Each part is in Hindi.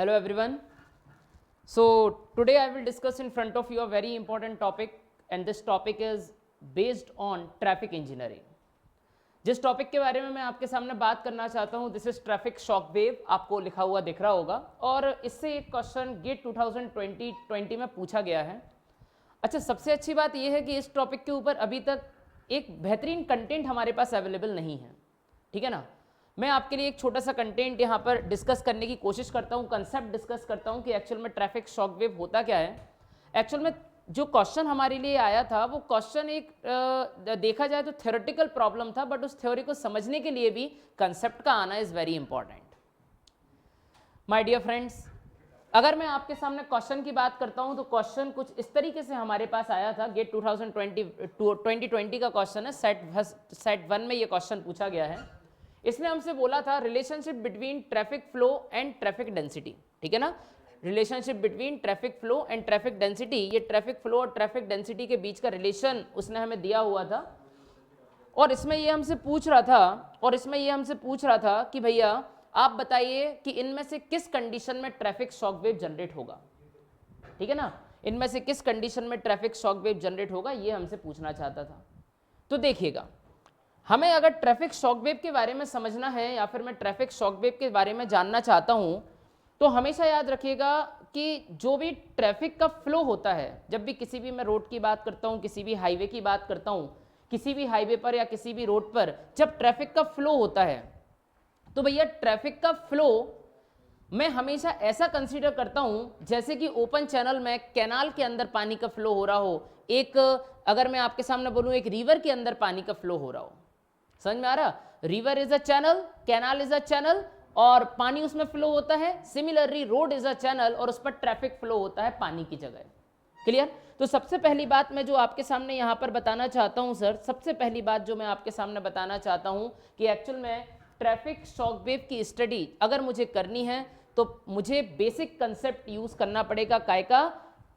Hello everyone. So today I will discuss in front of you a very important topic, and this topic is based on traffic engineering. जिस टॉपिक के बारे में मैं आपके सामने बात करना चाहता हूं, this is traffic shock wave, आपको लिखा हुआ दिख रहा होगा, और इससे एक क्वेश्चन गेट 2020 में पूछा गया है। अच्छा, सबसे अच्छी बात यह है कि इस टॉपिक के ऊपर अभी तक एक बेहतरीन कंटेंट हमारे पास अवेलेबल नहीं है, ठीक है ना। मैं आपके लिए एक छोटा सा कंटेंट यहाँ पर डिस्कस करने की कोशिश करता हूँ, कंसेप्ट डिस्कस करता हूँ कि एक्चुअल में ट्रैफिक शॉक वेव होता क्या है। एक्चुअल में जो क्वेश्चन हमारे लिए आया था वो क्वेश्चन एक देखा जाए तो थ्योरेटिकल प्रॉब्लम था, बट उस थ्योरी को समझने के लिए भी कंसेप्ट का आना is very important. My dear friends, अगर मैं आपके सामने क्वेश्चन की बात करता हूं तो क्वेश्चन कुछ इस तरीके से हमारे पास आया था। गेट 2020 का क्वेश्चन है, सेट 1 में ये क्वेश्चन पूछा गया है। इसने हमसे बोला था relationship between traffic flow and traffic density, ठीक है ना। Relationship between traffic flow and traffic density, ये ट्रैफिक फ्लो और ट्रैफिक डेंसिटी के बीच का रिलेशन उसने हमें दिया हुआ था। और इसमें ये हमसे पूछ रहा था कि भैया आप बताइए कि इनमें से किस कंडीशन में ट्रैफिक शॉक वेव जनरेट होगा, ठीक है ना। इनमें से किस कंडीशन में ट्रैफिक शॉक वेव जनरेट होगा, ये हमसे पूछना चाहता था। तो देखिएगा, हमें अगर ट्रैफिक शॉक वेव के बारे में समझना है या फिर मैं ट्रैफिक शॉक वेव के बारे में जानना चाहता हूं, तो हमेशा याद रखिएगा कि जो भी ट्रैफिक का फ्लो होता है, जब भी किसी भी मैं रोड की बात करता हूं, किसी भी हाईवे की बात करता हूं, किसी भी हाईवे पर या किसी भी रोड पर जब ट्रैफिक का फ्लो होता है, तो भैया ट्रैफिक का फ्लो मैं हमेशा ऐसा कंसीडर करता हूं जैसे कि ओपन चैनल में कैनाल के अंदर पानी का फ्लो हो रहा हो, एक अगर मैं आपके सामने बोलूं एक रिवर के अंदर पानी का फ्लो हो रहा हो। समझ में आ रहा? River is a channel, canal is a channel और पानी उसमें फ्लो होता है। Similarly road is a channel और उस पर ट्रैफिक फ्लो होता है पानी की जगह। क्लियर? तो सबसे पहली बात मैं जो आपके सामने यहां पर बताना चाहता हूं सर, सबसे पहली बात जो मैं आपके सामने बताना चाहता हूं कि एक्चुअल में ट्रैफिक शॉक वेव की स्टडी अगर मुझे करनी है तो मुझे बेसिक कंसेप्ट यूज करना पड़ेगा। काय का?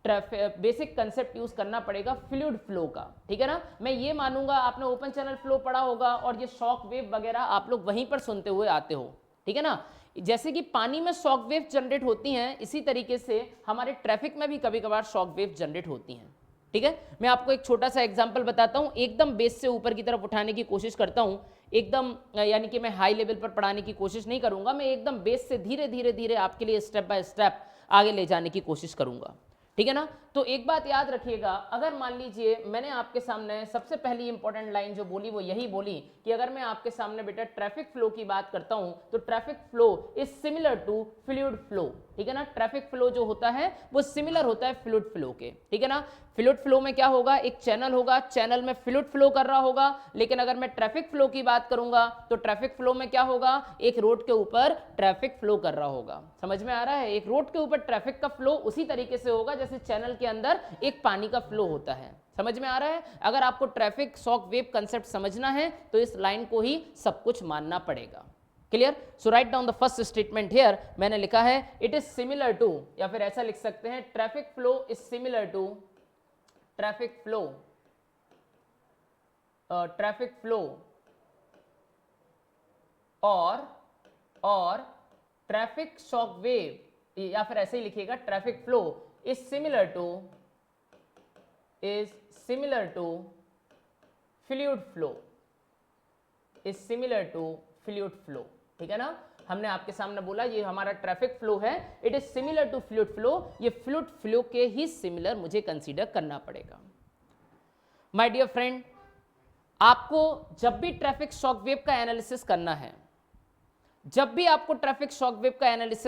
बेसिक कंसेप्ट यूज करना पड़ेगा फ्लूइड फ्लो का, ठीक है ना। मैं ये मानूंगा आपने ओपन चैनल फ्लो पढ़ा होगा और ये शॉक वेव वगैरह आप लोग वहीं पर सुनते हुए आते हो, ठीक है ना। जैसे कि पानी में शॉक वेव जनरेट होती हैं, इसी तरीके से हमारे ट्रैफिक में भी कभी कभार शॉक वेव जनरेट होती हैं, ठीक है। मैं आपको एक छोटा सा एग्जांपल बताता हूं, एकदम बेस से ऊपर की तरफ उठाने की कोशिश करता हूं, एकदम यानी कि मैं हाई लेवल पर पढ़ाने की कोशिश नहीं करूंगा, मैं एकदम बेस से धीरे धीरे धीरे आपके लिए स्टेप बाय स्टेप आगे ले जाने की कोशिश करूंगा, ठीक है ना। तो एक बात याद रखिएगा, अगर मान लीजिए मैंने आपके सामने सबसे पहली इंपॉर्टेंट लाइन जो बोली वो यही बोली कि अगर मैं आपके सामने बेटा ट्रैफिक फ्लो की बात करता हूं तो traffic flow is similar to fluid flow, ठीक है ना। ट्रैफिक फ्लो जो होता है वो सिमिलर होता है फ्लूइड फ्लो के, ठीक है ना। फ्लूइड फ्लो में क्या होगा, एक चैनल होगा, चैनल में फ्लूइड फ्लो कर रहा होगा। लेकिन अगर मैं ट्रैफिक फ्लो की बात करूंगा तो ट्रैफिक फ्लो में क्या होगा, एक रोड के ऊपर ट्रैफिक फ्लो कर रहा होगा। समझ में आ रहा है? एक रोड के ऊपर ट्रैफिक का फ्लो उसी तरीके से होगा जैसे चैनल के अंदर एक पानी का फ्लो होता है। समझ में आ रहा है? अगर आपको ट्रैफिक शॉक वेव कंसेप्ट समझना है तो इस लाइन को ही सब कुछ मानना पड़ेगा। Clear? So write down the first statement here, मैंने लिखा है इट इज सिमिलर टू, या फिर ऐसा लिख सकते हैं traffic flow is similar to traffic flow और ट्रैफिक शॉक वेव, या फिर ऐसे ही लिखिएगा traffic flow is similar to fluid flow, ठीक है ना। हमने आपके सामने बोला ये हमारा ट्रैफिक फ्लो है, it is similar to fluid flow, ये फ्लूइड फ्लो के ही सिमिलर मुझे कंसीडर करना पड़ेगा। माय डियर फ्रेंड, आपको जब भी ट्रैफिक शॉक वेव का एनालिसिस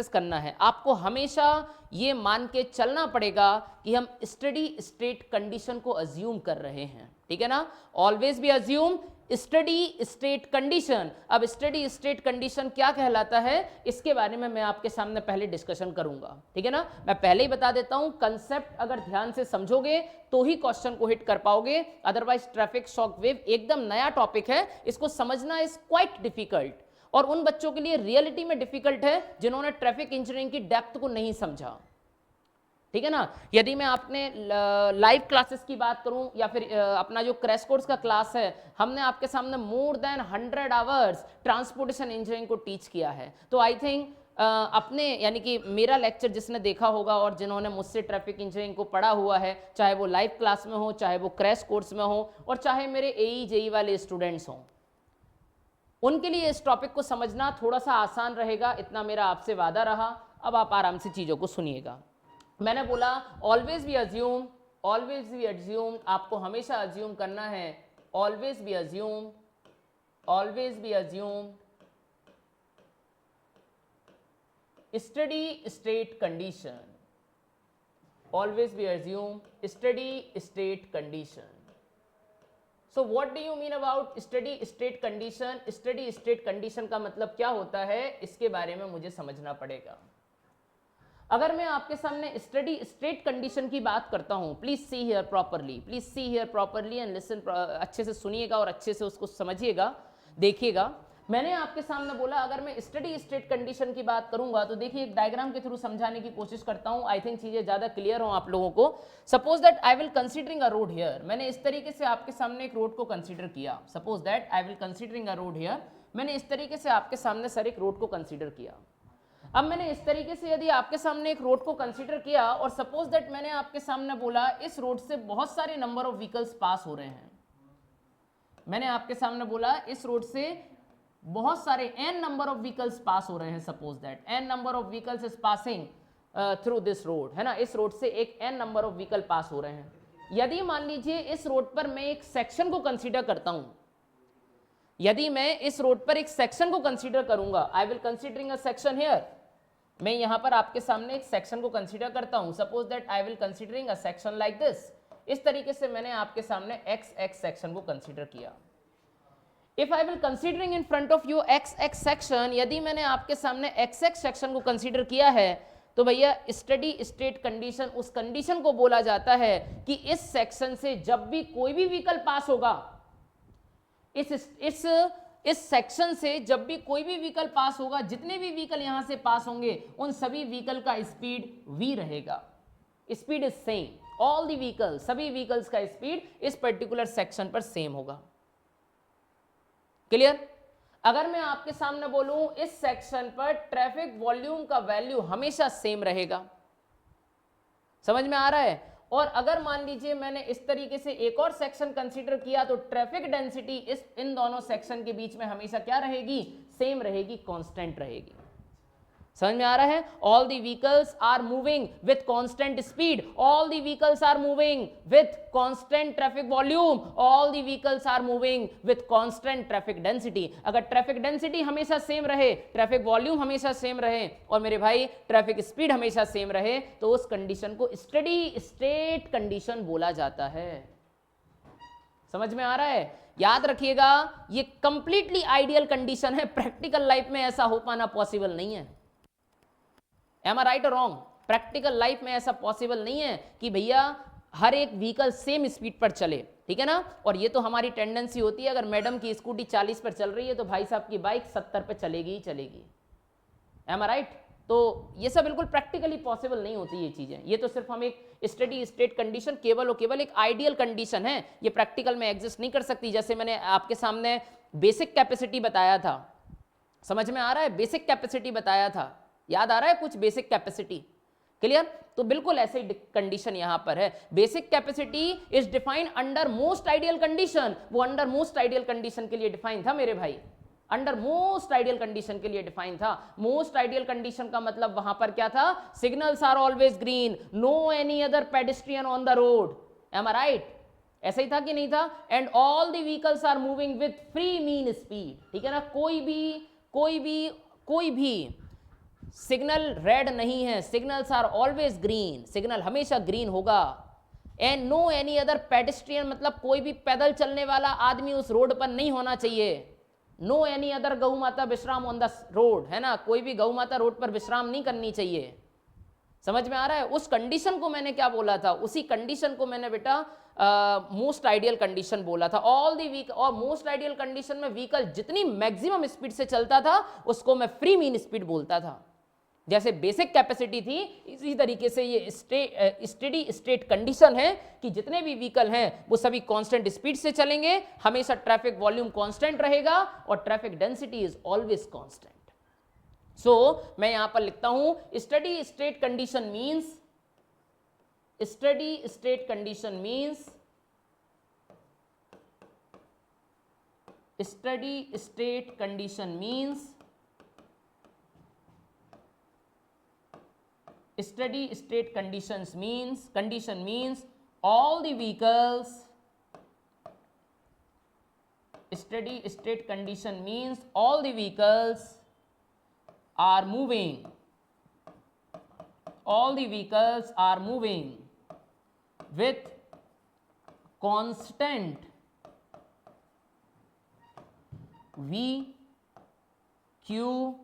करना है, आपको हमेशा ये मान के चलना पड़ेगा कि हम स्टडी स्टेट कंडीशन को अज्यूम कर रहे हैं, ठीक है ना। Always be assume study state condition. अब स्टडी स्टेट कंडीशन क्या कहलाता है, इसके बारे में मैं आपके सामने पहले डिस्कशन करूंगा, ठीक है ना। मैं पहले ही बता देता हूं, कंसेप्ट अगर ध्यान से समझोगे तो ही क्वेश्चन को हिट कर पाओगे, अदरवाइज ट्रैफिक शॉक वेव एकदम नया टॉपिक है, इसको समझना इज क्वाइट डिफिकल्ट, और उन बच्चों के लिए रियलिटी में डिफिकल्ट है जिन्होंने ट्रैफिक इंजीनियरिंग की डेप्थ को नहीं समझा, ठीक है ना। यदि मैं अपने लाइव क्लासेस की बात करूं या फिर अपना जो क्रैश कोर्स का क्लास है, हमने आपके सामने more than 100 hours transportation engineering को टीच किया है। तो आई थिंक अपने यानी कि मेरा लेक्चर जिसने देखा होगा और जिन्होंने मुझसे ट्रैफिक इंजीनियरिंग को पढ़ा हुआ है, चाहे वो लाइव क्लास में हो, चाहे वो क्रैश कोर्स में हो, और चाहे मेरे एई जेई वाले स्टूडेंट्स हों, उनके लिए इस टॉपिक को समझना थोड़ा सा आसान रहेगा, इतना मेरा आपसे वादा रहा। अब आप आराम से चीज़ों को सुनिएगा। मैंने बोला always be assume, always be assume, आपको हमेशा अज्यूम करना है, always be assume, always be assume steady state condition, always be assume steady state condition. So what do you mean about steady state condition? Steady state condition का मतलब क्या होता है, इसके बारे में मुझे समझना पड़ेगा। अगर मैं आपके सामने स्टडी स्टेट कंडीशन की बात करता हूं, please see here properly, please see here properly and listen, अच्छे से सुनिएगा और अच्छे से उसको समझिएगा, देखिएगा। मैंने आपके सामने बोला अगर मैं स्टडी स्टेट कंडीशन की बात करूंगा तो देखिए एक डायग्राम के थ्रू समझाने की कोशिश करता हूं, आई थिंक चीजें ज्यादा क्लियर हो आप लोगों को। Suppose that I will considering a road here, मैंने इस तरीके से आपके सामने एक रोड को कंसीडर किया। Suppose that I will considering a road here, मैंने इस तरीके से आपके सामने सर एक रोड को कंसीडर किया। अब मैंने इस तरीके से यदि आपके सामने एक रोड को कंसीडर किया और सपोज दैट मैंने आपके सामने बोला इस रोड से बहुत सारे नंबर ऑफ व्हीकल्स पास हो रहे हैं, मैंने आपके सामने बोला इस रोड से बहुत सारे n number of vehicles pass हो रहे हैं, suppose that n number of vehicles is passing through this road, है ना, इस रोड से एक n नंबर ऑफ व्हीकल पास हो रहे हैं। यदि मान लीजिए इस रोड पर मैं एक सेक्शन को कंसीडर करता हूं, यदि मैं इस रोड पर एक सेक्शन को कंसीडर करूंगा, आई will considering a section here, मैं यहां पर आपके सामने एक सेक्शन को कंसीडर करता हूं। Suppose that I will considering a section like this, इस तरीके से मैंने आपके सामने x सेक्शन को कंसीडर किया। If I will considering in front of you x section, यदि मैंने आपके सामने x सेक्शन को कंसीडर किया है तो भैया स्टडी स्टेट कंडीशन, उस कंडीशन को बोला जाता है कि इस सेक्शन से जब भी कोई भी व्हीकल पास होगा, इस सेक्शन से जब भी कोई भी व्हीकल पास होगा, जितने भी व्हीकल यहां से पास होंगे उन सभी व्हीकल का स्पीड v रहेगा। Speed is same, all the vehicle, सभी व्हीकल्स का स्पीड इस पर्टिकुलर सेक्शन पर सेम होगा। क्लियर? अगर मैं आपके सामने बोलूं इस सेक्शन पर ट्रैफिक वॉल्यूम का वैल्यू हमेशा सेम रहेगा, समझ में आ रहा है? और अगर मान लीजिए मैंने इस तरीके से एक और सेक्शन कंसीडर किया तो ट्रैफिक डेंसिटी इन दोनों सेक्शन के बीच में हमेशा क्या रहेगी, सेम रहेगी, कांस्टेंट रहेगी। समझ में आ रहा है? All the vehicles are moving with constant speed, all the vehicles are moving with constant traffic volume, all the vehicles are moving with constant traffic density. अगर ट्रैफिक डेंसिटी हमेशा सेम रहे, ट्रैफिक वॉल्यूम हमेशा सेम रहे और मेरे भाई ट्रैफिक स्पीड हमेशा सेम रहे तो उस कंडीशन को स्टडी स्टेट कंडीशन बोला जाता है। समझ में आ रहा है? याद रखिएगा ये कंप्लीटली आइडियल कंडीशन है, प्रैक्टिकल लाइफ में ऐसा हो पाना पॉसिबल नहीं है। Am I right or wrong? Practical life में ऐसा पॉसिबल नहीं है कि भैया हर एक व्हीकल सेम स्पीड पर चले, ठीक है ना। और ये तो हमारी टेंडेंसी होती है, अगर मैडम की स्कूटी 40 पर चल रही है तो भाई साहब की बाइक 70 पर चलेगी ही चलेगी। Am I right? तो ये सब बिल्कुल प्रैक्टिकली पॉसिबल नहीं होती ये चीजें, ये तो सिर्फ हम एक स्टडी स्टेट कंडीशन केवल और केवल एक आइडियल कंडीशन है, ये प्रैक्टिकल में एग्जिस्ट नहीं कर सकती। जैसे मैंने आपके सामने बेसिक कैपेसिटी बताया था, समझ में आ रहा है? बेसिक कैपेसिटी बताया था, याद आ रहा है कुछ? Basic capacity clear? तो बिल्कुल ऐसे ही कंडीशन यहां पर है। Basic capacity is defined under most ideal condition, वो अंडर मोस्ट आइडियल कंडीशन के लिए डिफाइन था मेरे भाई, अंडर मोस्ट आइडियल कंडीशन के लिए डिफाइन था। मोस्ट आइडियल कंडीशन का मतलब वहां पर क्या था? Signals are always green, no any other pedestrian on the road. Am I right? ऐसा ही था कि नहीं था? And all the vehicles are moving with free mean speed, ठीक है ना। कोई भी सिग्नल रेड नहीं है, signals are always green, signal हमेशा ग्रीन होगा। And no any other pedestrian, मतलब कोई भी पैदल चलने वाला आदमी उस रोड पर नहीं होना चाहिए। नो एनी अदर गौ माता विश्राम ऑन द रोड, है ना, कोई भी गौ माता रोड पर विश्राम नहीं करनी चाहिए। समझ में आ रहा है? उस कंडीशन को मैंने क्या बोला था? उसी कंडीशन को मैंने बेटा मोस्ट आइडियल कंडीशन बोला था। ऑल दी व्हीकल, और मोस्ट आइडियल कंडीशन में व्हीकल जितनी मैक्सिमम स्पीड से चलता था उसको मैं फ्री मीन स्पीड बोलता था। जैसे बेसिक कैपेसिटी थी, इसी तरीके से ये स्टेडी स्टेट कंडीशन है कि जितने भी व्हीकल हैं वो सभी कांस्टेंट स्पीड से चलेंगे, हमेशा ट्रैफिक वॉल्यूम कांस्टेंट रहेगा और traffic density is always constant. So मैं यहां पर लिखता हूं steady state condition means, steady state condition means, steady state condition means, steady state conditions means, condition means all the vehicles, steady state condition means all the vehicles are moving, all the vehicles are moving with constant V, Q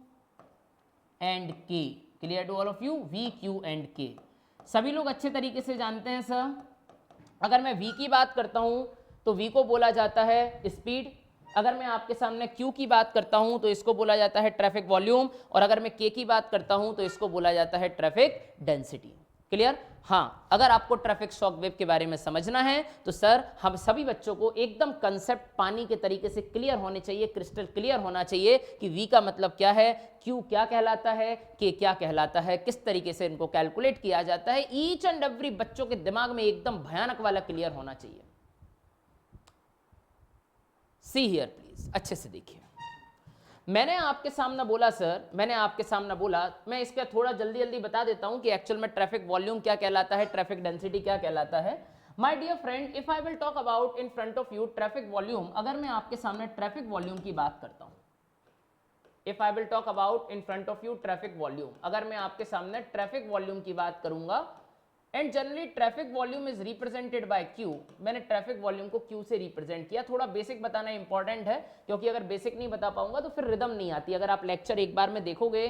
and K. Clear to all of you? V, Q and K सभी लोग अच्छे तरीके से जानते हैं सर। अगर मैं V की बात करता हूं तो V को बोला जाता है स्पीड, अगर मैं आपके सामने Q की बात करता हूं तो इसको बोला जाता है ट्रैफिक वॉल्यूम, और अगर मैं K की बात करता हूं तो इसको बोला जाता है ट्रैफिक डेंसिटी। क्लियर? हाँ, अगर आपको ट्रैफिक शॉक वेव के बारे में समझना है तो सर हम सभी बच्चों को एकदम कंसेप्ट पानी के तरीके से क्लियर होने चाहिए, क्रिस्टल क्लियर होना चाहिए कि V का मतलब क्या है, Q क्या कहलाता है, K क्या कहलाता है, किस तरीके से इनको कैलकुलेट किया जाता है। ईच एंड एवरी बच्चों के दिमाग में एकदम भयानक वाला क्लियर होना चाहिए। सी हियर प्लीज, अच्छे से देखिए। मैंने आपके सामने बोला सर, मैंने आपके सामने बोला, मैं इसका थोड़ा जल्दी जल्दी बता देता हूं कि एक्चुअल में ट्रैफिक वॉल्यूम क्या कहलाता है, ट्रैफिक डेंसिटी क्या कहलाता है। My dear friend, if I will talk about in front of you traffic volume, अगर मैं आपके सामने ट्रैफिक वॉल्यूम की बात करता हूं, if I will talk about in front of you traffic volume, अगर मैं आपके सामने ट्रैफिक वॉल्यूम की बात करूंगा, and generally traffic volume is represented bye Q. मैंने ट्रैफिक वॉल्यूम को क्यू से रिप्रेजेंट किया। थोड़ा बेसिक बताना इंपॉर्टेंट है, क्योंकि अगर बेसिक नहीं बता पाऊंगा तो फिर रिदम नहीं आती। अगर आप लेक्चर एक बार में देखोगे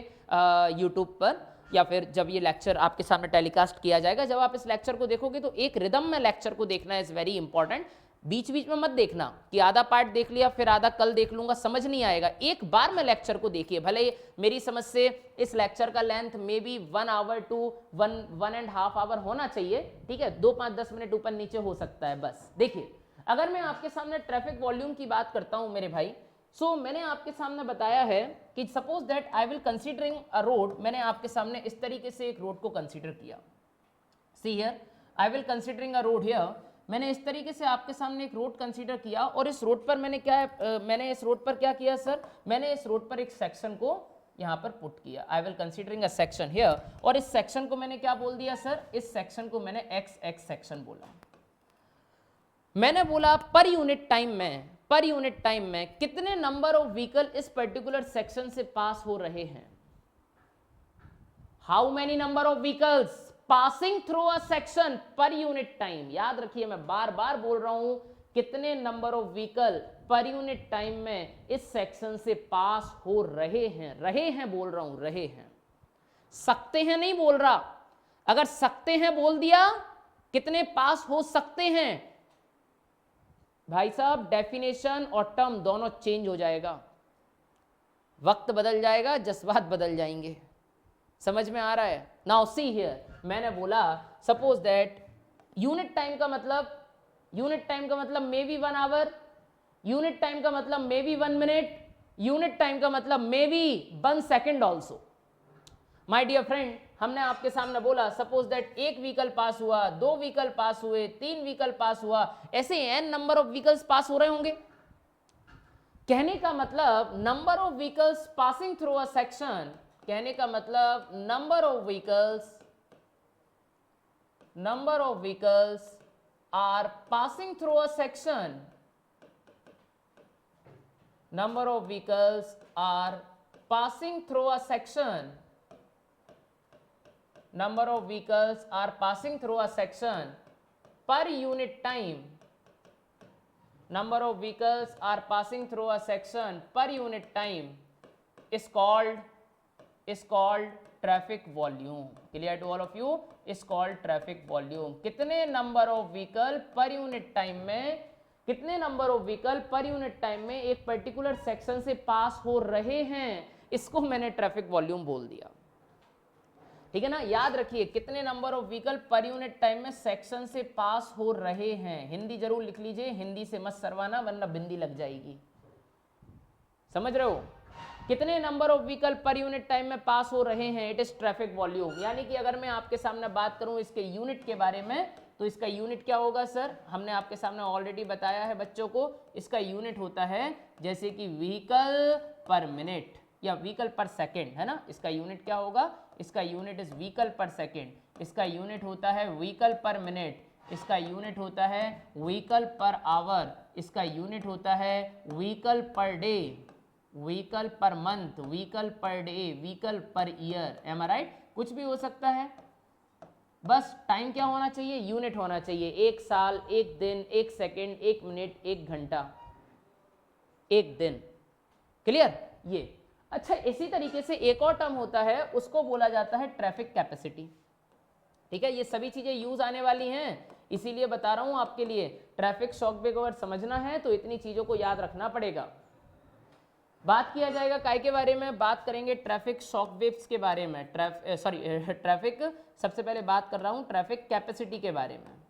यूट्यूब पर, या फिर जब ये लेक्चर आपके सामने टेलीकास्ट किया जाएगा, जब आप इस लेक्चर को देखोगे तो एक रिदम में लेक्चर को देखना इज वेरी इंपॉर्टेंट। बीच बीच में मत देखना कि आधा पार्ट देख लिया फिर आधा कल देख लूंगा, समझ नहीं आएगा। एक बार में लेक्चर को देखिए। भले मेरी समझ से इस लेक्चर का length may be 1 hour to 1.5 hour होना चाहिए, ठीक है, 2-5-10 मिनट ऊपर नीचे हो सकता है, बस देखिए। अगर मैं आपके सामने ट्रैफिक वॉल्यूम की बात करता हूं मेरे भाई, सो मैंने आपके सामने बताया है कि suppose that I will considering a road. मैंने आपके सामने इस तरीके से एक रोड को कंसीडर किया। See here, I will considering a road here. मैंने इस तरीके से आपके सामने एक रोड कंसीडर किया, और इस रोड पर मैंने इस रोड पर क्या किया सर, मैंने इस रोड पर एक सेक्शन को यहां पर पुट किया। आई will considering a section here, और इस सेक्शन को मैंने क्या बोल दिया सर, इस सेक्शन को मैंने एक्स सेक्शन बोला। मैंने बोला पर यूनिट टाइम में कितने नंबर ऑफ व्हीकल इस पर्टिकुलर सेक्शन से पास हो रहे हैं। How many number of vehicles passing through a section per unit time. याद रखिए, मैं बार बार बोल रहा हूं, कितने number of vehicle per unit time में इस सेक्शन से पास हो रहे हैं बोल रहा हूं, रहे हैं, सकते हैं नहीं बोल रहा। अगर सकते हैं बोल दिया, कितने पास हो सकते हैं, भाई साहब डेफिनेशन और टर्म दोनों चेंज हो जाएगा, वक्त बदल जाएगा, जज्बात बदल जाएंगे। समझ में आ रहा है? नाउ सी हियर, मैंने बोला सपोज दैट यूनिट टाइम का मतलब may be 1 hour, unit time का मतलब may be 1 minute, unit time का मतलब may be 1 second also. My dear friend, हमने आपके सामने बोला सपोज दैट एक व्हीकल पास हुआ, 2 व्हीकल पास हुए, 3 व्हीकल पास हुआ, ऐसे n number of vehicles pass हो रहे होंगे। कहने का मतलब number of vehicles passing through a section, कहने का मतलब number of vehicles are passing through a section, number of vehicles are passing through a section, number of vehicles are passing through a section per unit time, number of vehicles are passing through a section per unit time is called traffic volume. Clear to all of you? is called traffic volume. कितने number of vehicle per unit time में, कितने number of vehicle per unit time में एक पर्टिकुलर सेक्शन से पास हो रहे हैं, इसको मैंने ट्रैफिक वॉल्यूम बोल दिया। ठीक है ना? याद रखिए, कितने number of vehicle per unit time में सेक्शन से पास हो रहे हैं। हिंदी जरूर लिख लीजिए, हिंदी से मत सरवाना वरना बिंदी लग जाएगी। समझ रहे हो? कितने number of vehicle per unit time में पास हो रहे हैं, इट इज ट्रैफिक वॉल्यूम। यानी कि अगर मैं आपके सामने बात करूं इसके यूनिट के बारे में, तो इसका यूनिट क्या होगा सर, हमने आपके सामने ऑलरेडी बताया है बच्चों को, इसका यूनिट होता है जैसे कि व्हीकल पर मिनट या व्हीकल पर सेकेंड, है ना। इसका यूनिट क्या होगा, इसका यूनिट इज व्हीकल पर सेकेंड, इसका यूनिट होता है व्हीकल पर मिनट, इसका यूनिट होता है व्हीकल पर आवर, इसका यूनिट होता है vehicle per day, vehicle per month, vehicle per day, vehicle per year. Am I right? कुछ भी हो सकता है, बस टाइम क्या होना चाहिए, यूनिट होना चाहिए। एक साल, एक दिन, एक सेकेंड, एक मिनट, एक घंटा, एक दिन। क्लियर? ये अच्छा, इसी तरीके से एक और टर्म होता है, उसको बोला जाता है ट्रैफिक कैपेसिटी। ठीक है, ये सभी चीजें यूज आने वाली हैं, इसीलिए बता रहा हूं आपके लिए। ट्रैफिक शॉक वेव अगर समझना है तो इतनी चीजों को याद रखना पड़ेगा। बात किया जाएगा काय के बारे में, बात करेंगे ट्रैफिक शॉक वेव्स के बारे में, ट्रैफिक सबसे पहले बात कर रहा हूं ट्रैफिक कैपेसिटी के बारे में।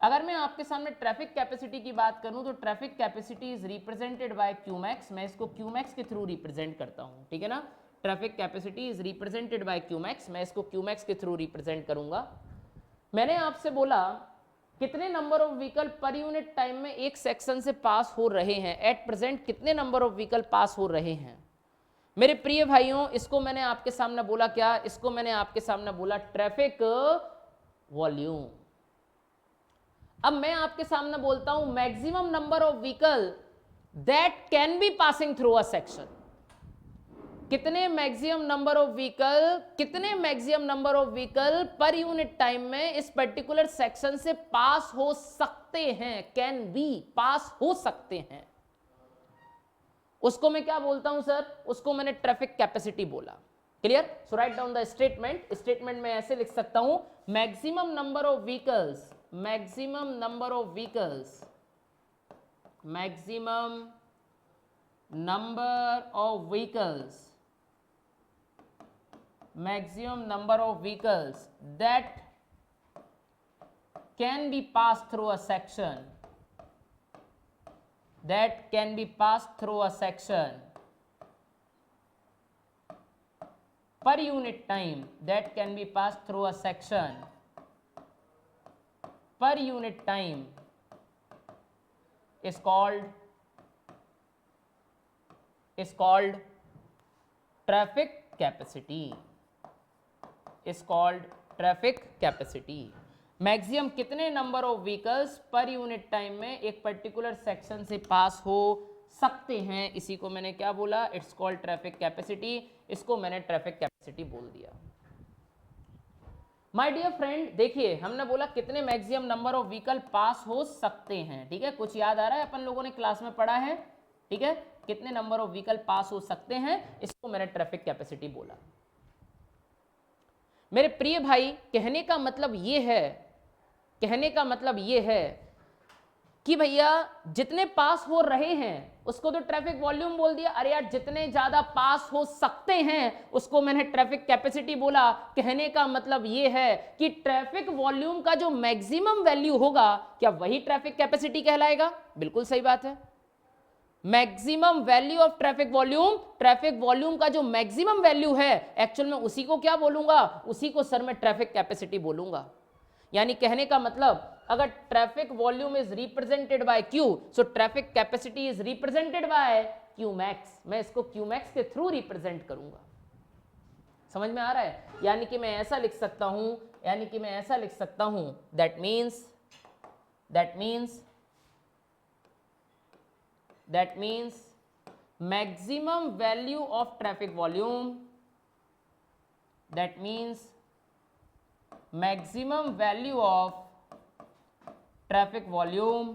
अगर मैं आपके सामने ट्रैफिक कैपेसिटी की बात करूं तो traffic capacity is represented bye QMax, मैं इसको क्यूमैक्स के थ्रू रिप्रेजेंट करता हूं, ठीक है ना। Traffic capacity is represented bye QMax, मैं इसको क्यूमैक्स के थ्रू रिप्रेजेंट करूंगा। मैंने आपसे बोला कितने number of vehicle per unit time में एक सेक्शन से पास हो रहे हैं, एट प्रेजेंट कितने नंबर ऑफ व्हीकल पास हो रहे हैं। मेरे प्रिय भाइयों, इसको मैंने आपके सामने बोला क्या, इसको मैंने आपके सामने बोला ट्रैफिक वॉल्यूम। अब मैं आपके सामने बोलता हूं maximum number of vehicle that can be passing through a section. कितने मैक्सिमम नंबर ऑफ व्हीकल, कितने maximum number of vehicle per unit time में इस पर्टिकुलर सेक्शन से पास हो सकते हैं, कैन बी पास हो सकते हैं, उसको मैं क्या बोलता हूं सर, उसको मैंने ट्रैफिक कैपेसिटी बोला। Clear? So write down the statement. Statement में ऐसे लिख सकता हूं maximum number of vehicles, maximum number of vehicles, maximum number of vehicles, maximum number of vehicles that can be passed through a section, that can be passed through a section per unit time, that can be passed through a section per unit time is called traffic capacity, is called traffic capacity. Maximum कितने number of vehicles per unit time में एक पर्टिकुलर सेक्शन से पास हो सकते हैं, इसी को मैंने क्या बोला, इट्स कॉल्ड ट्रैफिक कैपेसिटी। इसको मैंने ट्रैफिक कैपेसिटी बोल दिया। माय डियर फ्रेंड, देखिए हमने बोला कितने मैक्सिमम नंबर ऑफ व्हीकल पास हो सकते हैं, ठीक है। कुछ याद आ रहा है, अपन लोगों ने क्लास में पढ़ा है, ठीक है। कितने नंबर ऑफ व्हीकल पास हो सकते हैं, इसको मैंने ट्रैफिक कैपेसिटी बोला। मेरे प्रिय भाई, कहने का मतलब ये है, कहने का मतलब ये है कि भैया जितने पास हो रहे हैं उसको तो ट्रैफिक वॉल्यूम बोल दिया। अरे यार, जितने ज्यादा पास हो सकते हैं उसको मैंने ट्रैफिक कैपेसिटी बोला। कहने का मतलब ये है कि ट्रैफिक वॉल्यूम का जो मैक्सिमम वैल्यू होगा, क्या वही ट्रैफिक कैपेसिटी कहलाएगा? बिल्कुल सही बात है। Maximum value of traffic volume, traffic volume का जो मैक्सिमम वैल्यू है एक्चुअल में उसी को क्या बोलूंगा, उसी को सर मैं ट्रैफिक कैपेसिटी बोलूंगा। यानी कहने का मतलब अगर traffic volume is represented bye Q, so traffic capacity is represented bye Q max. मैं इसको क्यू मैक्स के थ्रू रिप्रेजेंट करूंगा। समझ में आ रहा है? यानी कि मैं ऐसा लिख सकता हूं, यानी कि मैं ऐसा लिख सकता हूं, that means maximum value of traffic volume, that means maximum value of traffic volume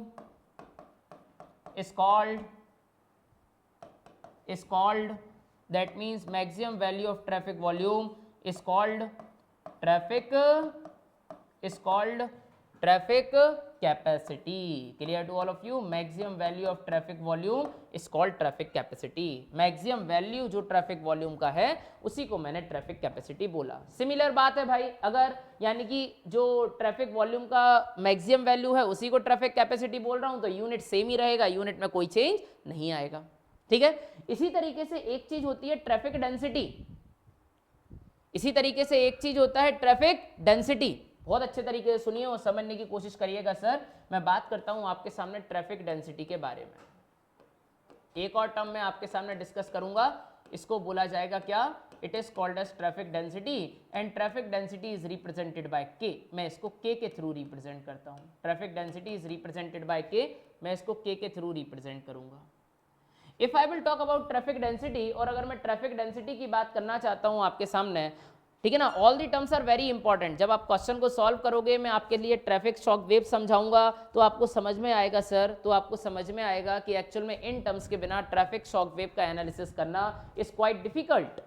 is called, that means maximum value of traffic volume is called traffic capacity. Clear to all of you? maximum value of traffic volume is called traffic capacity. maximum value जो ट्रैफिक वॉल्यूम का है उसी को मैंने ट्रैफिक कैपेसिटी बोला। सिमिलर बात है भाई, अगर यानी कि जो ट्रैफिक वॉल्यूम का मैक्सिमम वैल्यू है उसी को ट्रैफिक कैपेसिटी बोल रहा हूं तो यूनिट सेम ही रहेगा, यूनिट में कोई चेंज नहीं आएगा। ठीक है। इसी तरीके से एक चीज होती है ट्रैफिक डेंसिटी, इसी तरीके से एक चीज होता है ट्रैफिक डेंसिटी। बहुत अच्छे तरीके से सुनिए और समझने की कोशिश करिएगा सर। मैं बात करता हूं आपके सामने ट्रैफिक डेंसिटी के बारे में। एक और टर्म मैं आपके सामने डिस्कस करूंगा, इसको बोला जाएगा क्या, it is called as traffic density and traffic density is represented by K. मैं इसको के थ्रू रिप्रेजेंट करता हूं। Traffic density is represented by K, मैं इसको के थ्रू रिप्रेजेंट करूंगा। If I will talk about traffic density, और अगर मैं ट्रैफिक डेंसिटी की बात करना चाहता हूं आपके सामने, ठीक है ना, all the terms are very important. जब आप क्वेश्चन को सॉल्व करोगे, मैं आपके लिए ट्रैफिक शॉक वेव समझाऊंगा तो आपको समझ में आएगा सर, तो आपको समझ में आएगा कि एक्चुअल में इन टर्म्स के बिना ट्रैफिक शॉक वेव का एनालिसिस करना इज क्वाइट डिफिकल्ट,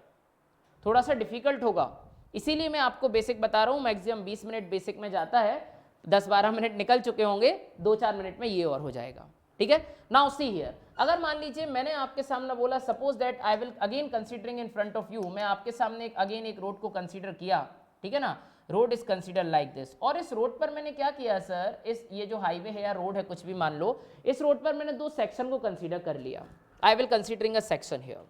थोड़ा सा डिफिकल्ट होगा। इसीलिए मैं आपको बेसिक बता रहा हूँ। मैक्सिमम 20 मिनट बेसिक में जाता है, 10-12 मिनट निकल चुके होंगे, 2-4 मिनट में ये और हो जाएगा, ठीक है। नाउ सी हियर, अगर मान लीजिए मैंने आपके सामने बोला, suppose that I will again considering in front of you, मैं आपके सामने अगेन एक रोड को कंसीडर किया, ठीक है ना, road is consider like this. और इस रोड पर मैंने क्या किया सर, इस ये जो हाईवे है या रोड है कुछ भी मान लो, इस रोड पर मैंने 2 सेक्शन को कंसीडर कर लिया। I will considering a section here,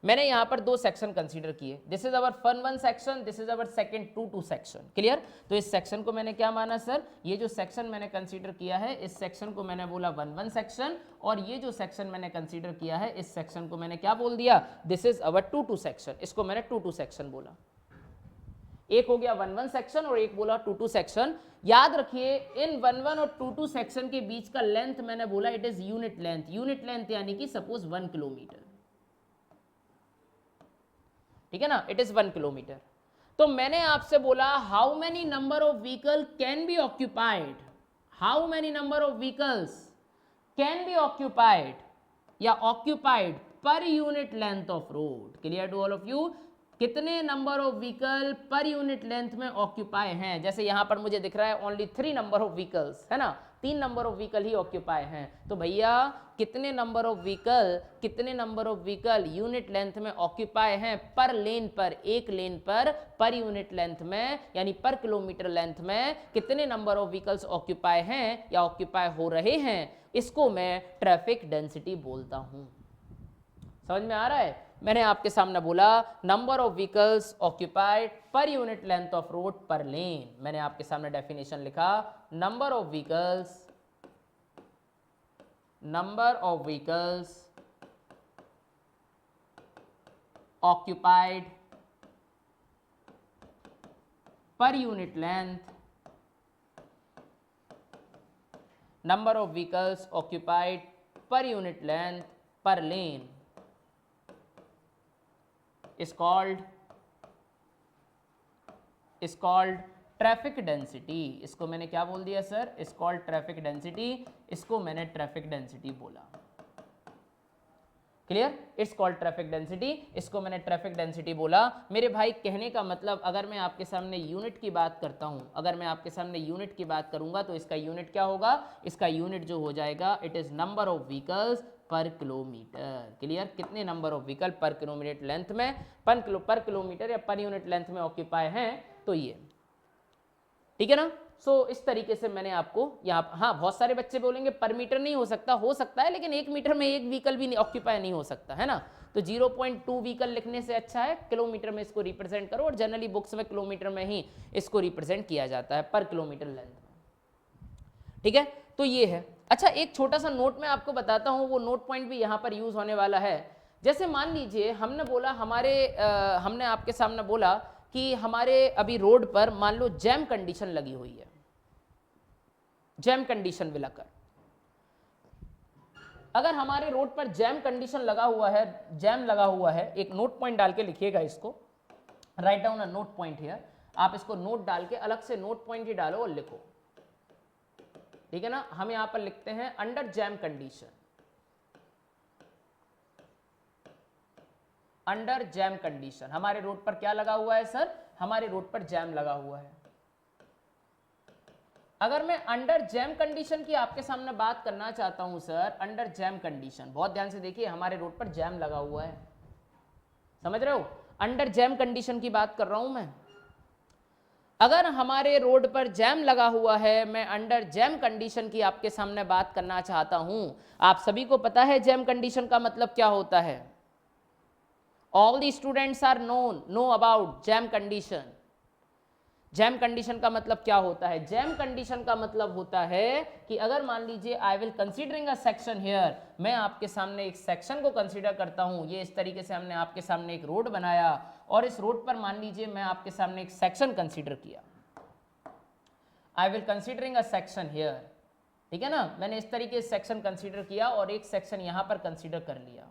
मैंने यहां पर 2 सेक्शन कंसीडर किए। This is our fun 1 section, this is our second 2 section, clear. तो इस सेक्शन को मैंने क्या माना सर, ये जो सेक्शन मैंने कंसीडर किया है, इस सेक्शन को मैंने बोला 1 सेक्शन, और ये जो सेक्शन मैंने कंसीडर किया है, इस सेक्शन को मैंने क्या बोल दिया, दिस इज अवर 2 सेक्शन, इसको मैंने 2 सेक्शन बोला। एक हो गया 1 सेक्शन और एक बोला 2 सेक्शन। याद रखिए, इन 1 और 2 सेक्शन के बीच का लेंथ मैंने बोला it is unit length, unit length यानी कि सपोज 1 किलोमीटर, ठीक है ना, इट इज 1 किलोमीटर। तो मैंने आपसे बोला how many number of vehicle can be occupied, how many number of vehicles can be occupied या occupied per unit length of road. Clear to all of you, कितने number of vehicle per unit length में ऑक्यूपाई हैं। जैसे यहां पर मुझे दिख रहा है ओनली 3 नंबर ऑफ व्हीकल्स, है ना, 3 number of vehicle he occupy हैं। तो भैया कितने नंबर ऑफ व्हीकल, कितने number of vehicle unit length में ऑक्यूपाई हैं पर लेन पर, एक लेन पर यूनिट लेंथ में यानी पर किलोमीटर लेंथ में कितने नंबर ऑफ व्हीकल्स ऑक्यूपाई हैं या ऑक्यूपाई हो रहे हैं, इसको मैं ट्रैफिक डेंसिटी बोलता हूं। समझ में आ रहा है। मैंने आपके सामने बोला number of vehicles occupied per unit length of road पर लेन। मैंने आपके सामने डेफिनेशन लिखा, number of vehicles occupied per unit length, number of vehicles occupied per unit length per lane is called traffic density. इसको मैंने क्या बोल दिया sir, is called traffic density, इसको मैंने ट्रैफिक डेंसिटी बोला। Clear, it's called traffic density, इसको मैंने ट्रैफिक डेंसिटी बोला। मेरे भाई कहने का मतलब, अगर मैं आपके सामने यूनिट की बात करता हूं, अगर मैं आपके सामने यूनिट की बात करूंगा तो इसका यूनिट क्या होगा, इसका यूनिट जो हो जाएगा it is number of vehicles पर किलोमीटर। क्लियर, कितने नंबर ऑफ व्हीकल पर किलोमीटर लेंथ में, पर किलोमीटर या पर यूनिट लेंथ में ऑक्यूपाई हैं, तो ये, ठीक है ना। सो इस तरीके से मैंने आपको यहाँ, हाँ बहुत सारे बच्चे बोलेंगे पर मीटर नहीं हो सकता है, लेकिन 1 मीटर में 1 व्हीकल भी ऑक्यूपाई नहीं हो सकता है ना। तो 0.2 व्हीकल लिखने से अच्छा है किलोमीटर में इसको रिप्रेजेंट करो, और जनरली बुक्स में किलोमीटर में ही इसको रिप्रेजेंट किया जाता है पर किलोमीटर लेंथ में, ठीक है। तो ये है। अच्छा, एक छोटा सा नोट मैं आपको बताता हूँ, वो नोट पॉइंट भी यहाँ पर यूज होने वाला है। जैसे मान लीजिए हमने बोला हमने आपके सामने बोला कि हमारे अभी रोड पर मान लो जैम कंडीशन लगी हुई है, जैम कंडीशन will occur। अगर हमारे रोड पर जैम कंडीशन लगा हुआ है, जैम लगा हुआ है, एक नोट पॉइंट डाल के लिखिएगा इसको, write down a note point here. आप इसको नोट डाल के अलग से नोट पॉइंट ही डालो और लिखो, ठीक है ना। हम यहां पर लिखते हैं under jam condition, under jam condition. हमारे रोड पर क्या लगा हुआ है सर, हमारे रोड पर जैम लगा हुआ है। अगर मैं अंडर जैम कंडीशन की आपके सामने बात करना चाहता हूं सर, अंडर जैम कंडीशन, बहुत ध्यान से देखिए, हमारे रोड पर जैम लगा हुआ है, समझ रहे हो, अंडर जैम कंडीशन की बात कर रहा हूं मैं। अगर हमारे रोड पर जैम लगा हुआ है, मैं अंडर जैम कंडीशन की आपके सामने बात करना चाहता हूं। आप सभी को पता है जैम कंडीशन का मतलब क्या होता है? All the students are know about jam condition. Jam condition का मतलब क्या होता है? जैम कंडीशन का मतलब होता है कि अगर मान लीजिए आई will considering a section here, मैं आपके सामने एक सेक्शन को कंसीडर करता हूं। ये इस तरीके से हमने आपके सामने एक रोड बनाया और इस रोड पर मान लीजिए मैं आपके सामने एक सेक्शन कंसीडर किया। आई will considering a section here, ठीक है ना। मैंने इस तरीके से सेक्शन कंसीडर किया और एक सेक्शन यहां पर कंसीडर कर लिया।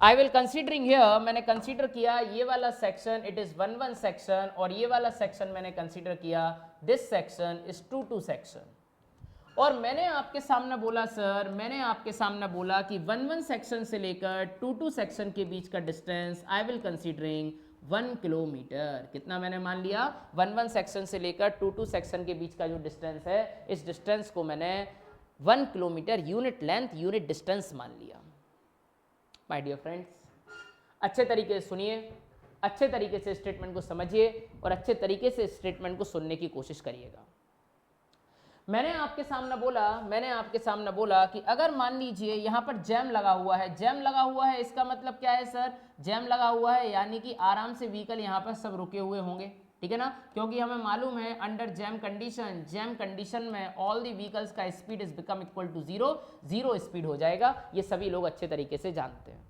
आई विल कंसीडरिंग हियर, मैंने कंसीडर किया ये वाला सेक्शन, इट इज 1 सेक्शन, और ये वाला सेक्शन मैंने कंसीडर किया, दिस सेक्शन इज 2 सेक्शन। और मैंने आपके सामने बोला सर, मैंने आपके सामने बोला कि 1 सेक्शन से लेकर 2 सेक्शन के बीच का distance I will considering 1 kilometre. कितना मैंने मान लिया? 1 सेक्शन से लेकर 2 सेक्शन के बीच का जो डिस्टेंस है, इस डिस्टेंस को मैंने 1 kilometre unit length, unit distance मान लिया। माय डियर फ्रेंड्स, अच्छे तरीके से सुनिए, अच्छे तरीके से स्टेटमेंट को समझिए और अच्छे तरीके से स्टेटमेंट को सुनने की कोशिश करिएगा। मैंने आपके सामने बोला कि अगर मान लीजिए यहां पर जैम लगा हुआ है, जैम लगा हुआ है इसका मतलब क्या है सर? जैम लगा हुआ है यानी कि आराम से व्हीकल यहां पर सब रुके हुए होंगे, ठीक है ना, क्योंकि हमें मालूम है अंडर जैम कंडीशन में ऑल दी व्हीकल्स का speed is become equal to 0, 0 speed हो जाएगा। ये सभी लोग अच्छे तरीके से जानते हैं।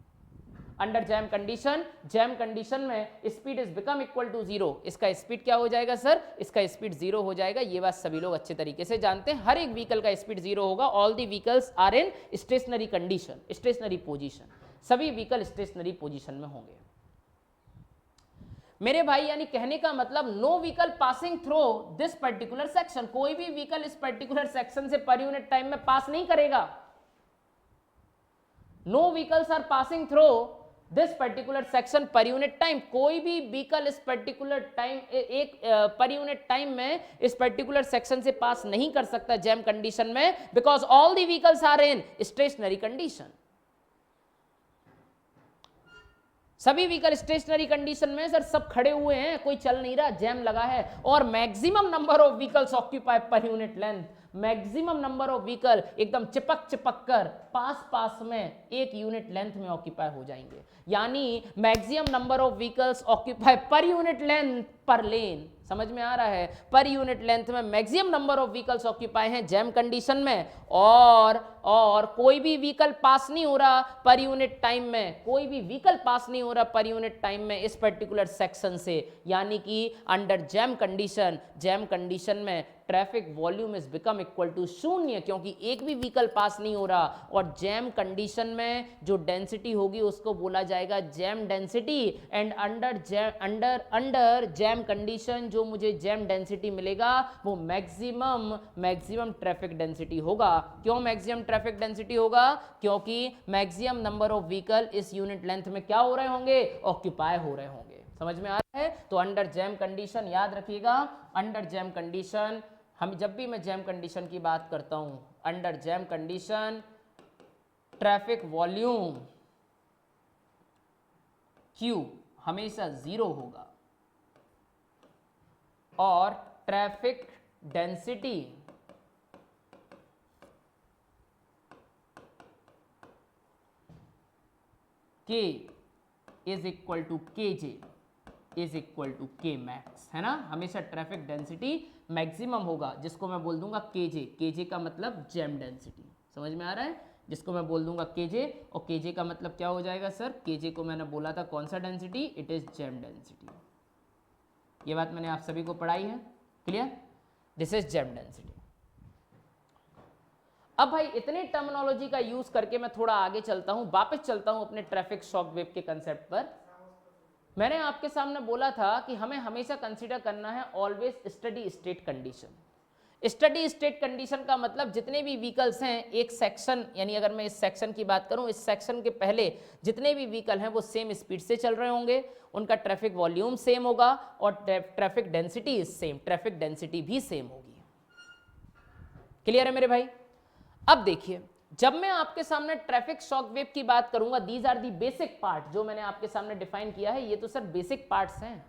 अंडर जैम कंडीशन में speed is become equal to 0, इसका स्पीड क्या हो जाएगा सर? इसका स्पीड 0 हो जाएगा। ये बात सभी लोग अच्छे तरीके से जानते हैं। हर एक व्हीकल का स्पीड 0 होगा। All the vehicles are in stationary condition, stationary position, सभी व्हीकल स्टेशनरी पोजीशन में होंगे। मेरे भाई, यानी कहने का मतलब no vehicle passing through this particular section, कोई भी व्हीकल इस पर्टिकुलर सेक्शन से पर यूनिट टाइम में पास नहीं करेगा। No vehicles are passing through this particular section per unit time, कोई भी व्हीकल इस पर्टिकुलर टाइम एक पर यूनिट टाइम में इस पर्टिकुलर सेक्शन से पास नहीं कर सकता जैम कंडीशन में, because all the vehicles are in stationary condition. सभी व्हीकल स्टेशनरी कंडीशन में सर, सब खड़े हुए हैं, कोई चल नहीं रहा, जैम लगा है। और maximum number of vehicles occupy पर unit length, maximum number of vehicle एकदम चिपक कर पास में एक यूनिट लेंथ में ऑक्यूपाई हो जाएंगे। यानी maximum number of vehicles occupy पर यूनिट लेंथ पर लेन, समझ में आ रहा है? पर यूनिट लेंथ में maximum number of vehicles occupy हैं जैम कंडीशन में, और कोई भी व्हीकल पास नहीं हो रहा पर यूनिट टाइम में, कोई भी व्हीकल पास नहीं हो रहा पर यूनिट टाइम में इस पर्टिकुलर सेक्शन से। यानी कि अंडर जैम कंडीशन में traffic volume is become equal to 0, क्योंकि एक भी व्हीकल पास नहीं हो रहा। और जैम कंडीशन में जो डेंसिटी होगी उसको बोला जाएगा jam density. And under jam condition जो मुझे जैम डेंसिटी मिलेगा वो मैक्सिमम ट्रैफिक डेंसिटी होगा। क्यों मैक्सिमम ट्रैफिक डेंसिटी होगा? क्योंकि मैक्सिमम नंबर ऑफ व्हीकल इस यूनिट लेंथ में क्या हो रहे होंगे? ऑक्यूपाई हो रहे होंगे। समझ में आ रहा है? तो अंडर जैम कंडीशन याद रखिएगा, अंडर जैम कंडीशन, हम जब भी मैं जैम कंडीशन की बात करता हूं, under jam condition traffic volume Q हमेशा 0 होगा और traffic density K is equal to KJ is equal to K max, है ना। हमेशा ट्रैफिक डेंसिटी मैक्सिमम होगा, जिसको मैं बोल दूंगा KJ। KJ का मतलब जैम डेंसिटी, समझ में आ रहा है? जिसको मैं बोल दूंगा KJ, और KJ का मतलब क्या हो जाएगा सर? KJ को मैंने बोला था कौन सा density? It is jam density. ये बात मैंने आप सभी को पढ़ाई है, clear? This is jam density. अब भाई इतने टर्मिनोलॉजी का यूज करके मैं थोड़ा आगे चलता हूं, वापस चलता हूं अपने ट्रैफिक शॉक वेव के कंसेप्ट पर। मैंने आपके सामने बोला था कि हमें हमेशा कंसीडर करना है always study state condition. Study state condition का मतलब जितने भी व्हीकल्स हैं एक सेक्शन, यानी अगर मैं इस सेक्शन की बात करूं, इस सेक्शन के पहले जितने भी व्हीकल हैं वो सेम स्पीड से चल रहे होंगे, उनका ट्रैफिक वॉल्यूम सेम होगा और traffic density is same, traffic density भी सेम होगी। क्लियर है मेरे भाई? अब देखिए, जब मैं आपके सामने ट्रैफिक शॉक वेव की बात करूंगा, these are the basic part जो मैंने आपके सामने डिफाइन किया है, ये तो सर बेसिक पार्ट्स हैं।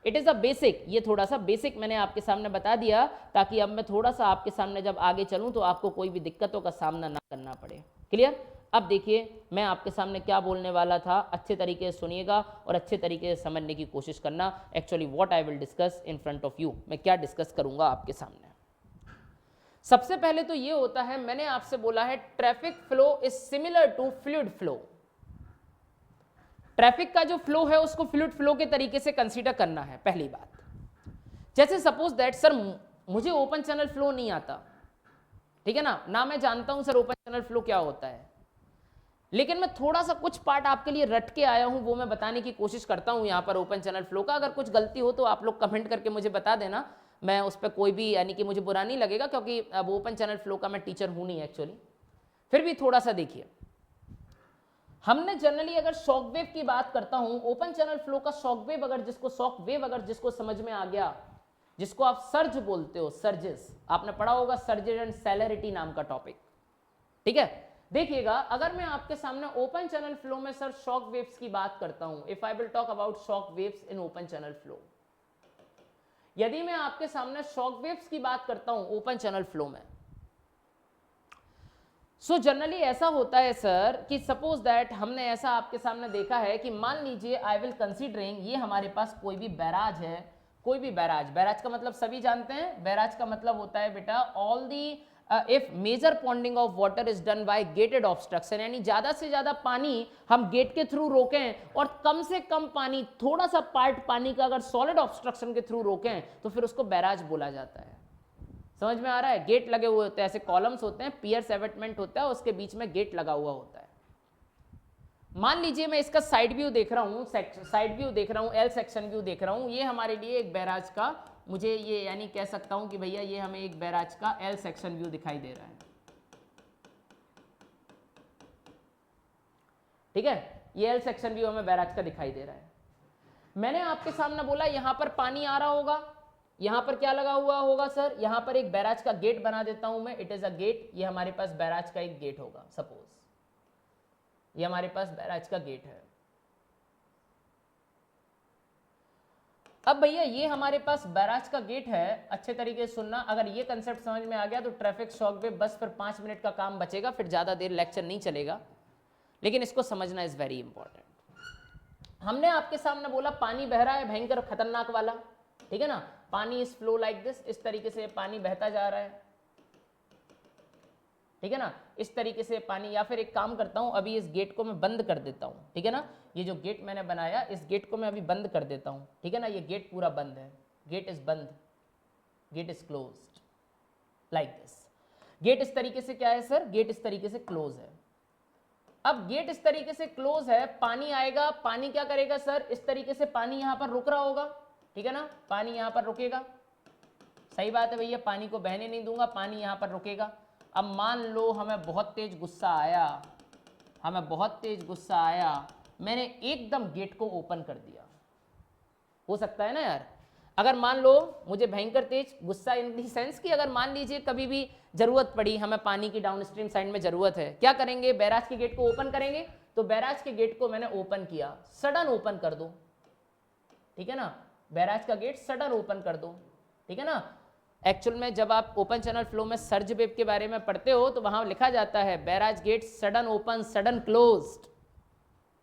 इट इज अ बेसिक, ये थोड़ा सा बेसिक मैंने आपके सामने बता दिया ताकि अब मैं थोड़ा सा आपके सामने जब आगे चलूं तो आपको कोई भी दिक्कतों का सामना ना करना पड़े। क्लियर? अब देखिए मैं आपके सामने क्या बोलने वाला था, अच्छे तरीके से सुनिएगा और अच्छे तरीके से समझने की कोशिश करना। Actually what I will discuss in front of you, मैं क्या डिस्कस करूंगा आपके सामने। सबसे पहले तो ये होता है, मैंने आपसे बोला है traffic flow is similar to fluid flow. Traffic का जो फ्लो है उसको फ्लूइड फ्लो के तरीके से कंसीडर करना है। पहली बात, जैसे सपोज दैट सर मुझे ओपन चैनल फ्लो नहीं आता, ठीक है ना मैं जानता हूं सर ओपन चैनल फ्लो क्या होता है, लेकिन मैं थोड़ा सा कुछ पार्ट आपके लिए रट के आया हूं, वो मैं बताने की कोशिश करता हूं यहां पर ओपन चैनल फ्लो का। अगर कुछ गलती हो तो आप लोग कमेंट करके मुझे बता देना, मैं उस पर कोई भी यानी कि मुझे बुरा नहीं लगेगा, क्योंकि अब ओपन चैनल फ्लो का मैं टीचर हूं नहीं एक्चुअली। फिर भी थोड़ा सा देखिए, हमने जनरली अगर शॉक वेव की बात करता हूं, ओपन चैनल फ्लो का शॉक वेव अगर जिसको समझ में आ गया, जिसको आप सर्ज बोलते हो, सर्जेस, आपने पढ़ा होगा सर्जेस एंड सेलेरिटी नाम का टॉपिक, ठीक है। देखिएगा अगर मैं आपके सामने ओपन चैनल फ्लो में सर शॉक वेव्स की बात करता हूं, if I will talk about shock waves in open channel flow, यदि मैं आपके सामने शॉक वेव्स की बात करता हूं ओपन चैनल फ्लो में, सो जनरली ऐसा होता है सर कि सपोज दैट हमने ऐसा आपके सामने देखा है कि मान लीजिए आई विल कंसीडरिंग, ये हमारे पास कोई भी बैराज है, कोई भी बैराज का मतलब सभी जानते हैं, बैराज का मतलब होता है बेटा all the if major ponding of water is done by gated obstruction, यानी ज्यादा से ज्यादा पानी हम गेट के थ्रू रोकें और कम से कम पानी, थोड़ा सा पार्ट पानी का अगर सॉलिड ऑब्स्ट्रक्शन के थ्रू रोकें तो फिर उसको बैराज बोला जाता है। समझ में आ रहा है? गेट लगे हुए होते हैं, ऐसे कॉलम्स होते हैं, पियर्स एबटमेंट होता है, उसके बीच में गेट लगा हुआ होता है। मान लीजिए मैं इसका साइड व्यू देख रहा हूं, एल सेक्शन व्यू देख रहा हूं, ये हमारे लिए एक बैराज का, मुझे ये यानी कह सकता हूं कि भैया ये हमें एक बैराज का एल सेक्शन व्यू दिखाई दे रहा है, ठीक है। ये एल सेक्शन व्यू हमें बैराज का दिखाई दे रहा है। मैंने आपके सामने बोला यहां पर पानी आ रहा होगा, यहां पर क्या लगा हुआ होगा सर, यहां पर एक बैराज का गेट बना देता हूं मैं, इट इज अ गेट, ये हमारे पास बैराज का एक गेट होगा, सपोज ये हमारे पास बैराज का गेट है। अब भैया ये हमारे पास बैराज का गेट है, अच्छे तरीके से सुनना, अगर ये कंसेप्ट समझ में आ गया तो ट्रैफिक शॉक वेव बस फिर 5 मिनट का काम बचेगा, फिर ज्यादा देर लेक्चर नहीं चलेगा, लेकिन इसको समझना इज वेरी इंपॉर्टेंट। हमने आपके सामने बोला पानी बह रहा है भयंकर खतरनाक वाला, ठीक है ना, पानी इज फ्लो लाइक दिस, इस तरीके से पानी बहता जा रहा है, ठीक है ना, इस तरीके से पानी। या फिर एक काम करता हूं, अभी इस गेट को मैं बंद कर देता हूं, ठीक है ना, ये जो गेट मैंने बनाया इस गेट को मैं अभी बंद कर देता हूं, ठीक है ना, ये गेट पूरा बंद है, गेट इज बंद, gate is closed like this. Gate इस तरीके से क्या है सर, गेट इस तरीके से क्लोज है। अब गेट इस तरीके से क्लोज है, पानी आएगा, पानी क्या करेगा सर, इस तरीके से पानी यहां पर रुक रहा होगा, ठीक है ना, पानी यहां पर रुकेगा, सही बात है भैया, पानी को बहने नहीं दूंगा, पानी यहां पर रुकेगा। अब मान लो हमें बहुत तेज गुस्सा आया, मैंने एकदम गेट को ओपन कर दिया, हो सकता है ना यार, अगर मान लो मुझे भयंकर तेज गुस्सा इन दी सेंस कि अगर मान लीजिए कभी भी जरूरत पड़ी, हमें पानी की डाउनस्ट्रीम साइड में जरूरत है, क्या करेंगे, बैराज के गेट को ओपन करेंगे, तो बैराज के गेट को मैंने ओपन किया, सडन ओपन कर दो, ठीक है ना, बैराज का गेट सडन ओपन कर दो, ठीक है ना। एक्चुअल में जब आप ओपन चैनल फ्लो में सर्ज वेव के बारे में पढ़ते हो तो वहां लिखा जाता है barrage gate sudden open sudden closed,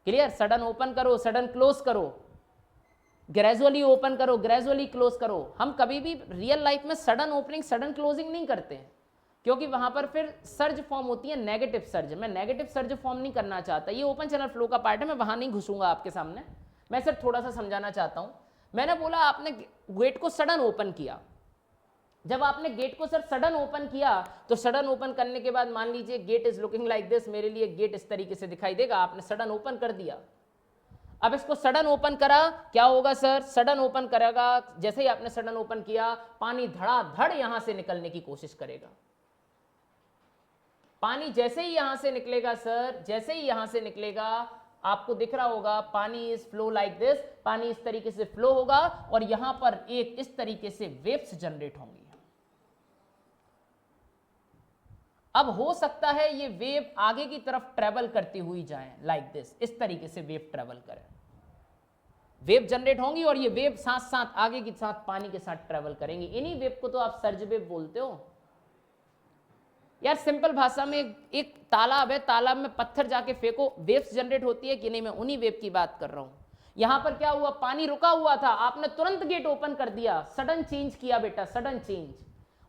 clear, sudden open करो सडन क्लोज करो, ग्रेजुअली ओपन करो ग्रेजुअली क्लोज करो। हम कभी भी रियल लाइफ में सडन ओपनिंग सडन क्लोजिंग नहीं करते हैं, क्योंकि वहां पर फिर सर्ज फॉर्म होती है नेगेटिव सर्ज, मैं नेगेटिव सर्ज फॉर्म नहीं करना चाहता, ये ओपन चैनल फ्लो का पार्ट है, मैं वहां नहीं घुसूंगा आपके सामने, मैं सिर्फ थोड़ा सा समझाना चाहता हूं। मैंने बोला आपने गेट को सडन ओपन किया, जब आपने गेट को सर सडन ओपन किया तो सडन ओपन करने के बाद मान लीजिए gate is looking like this, मेरे लिए गेट इस तरीके से दिखाई देगा, आपने सडन ओपन कर दिया। अब इसको सडन ओपन करा, क्या होगा सर, सडन ओपन करेगा, जैसे ही आपने सडन ओपन किया पानी धड़ाधड़ यहां से निकलने की कोशिश करेगा, पानी जैसे ही यहां से निकलेगा सर, जैसे ही यहां से निकलेगा आपको दिख रहा होगा पानी इज फ्लो लाइक दिस, पानी इस तरीके से फ्लो होगा और यहां पर एक इस तरीके से वेव्स जनरेट होंगी। अब हो सकता है ये वेव आगे की तरफ ट्रेवल करती हुई जाए लाइक दिस, इस तरीके से वेव ट्रेवल करे, वेव जनरेट होंगी और ये वेव साथ साथ आगे के साथ पानी के साथ ट्रेवल करेंगी। इन्हीं वेव को तो आप सर्ज वेव बोलते हो यार। सिंपल भाषा में एक तालाब है, तालाब में पत्थर जाके फेंको, वेव्स जनरेट होती है कि नहीं? मैं उन्हीं वेव की बात कर रहा हूं। यहां पर क्या हुआ, पानी रुका हुआ था, आपने तुरंत गेट ओपन कर दिया, सडन चेंज किया बेटा, सडन चेंज।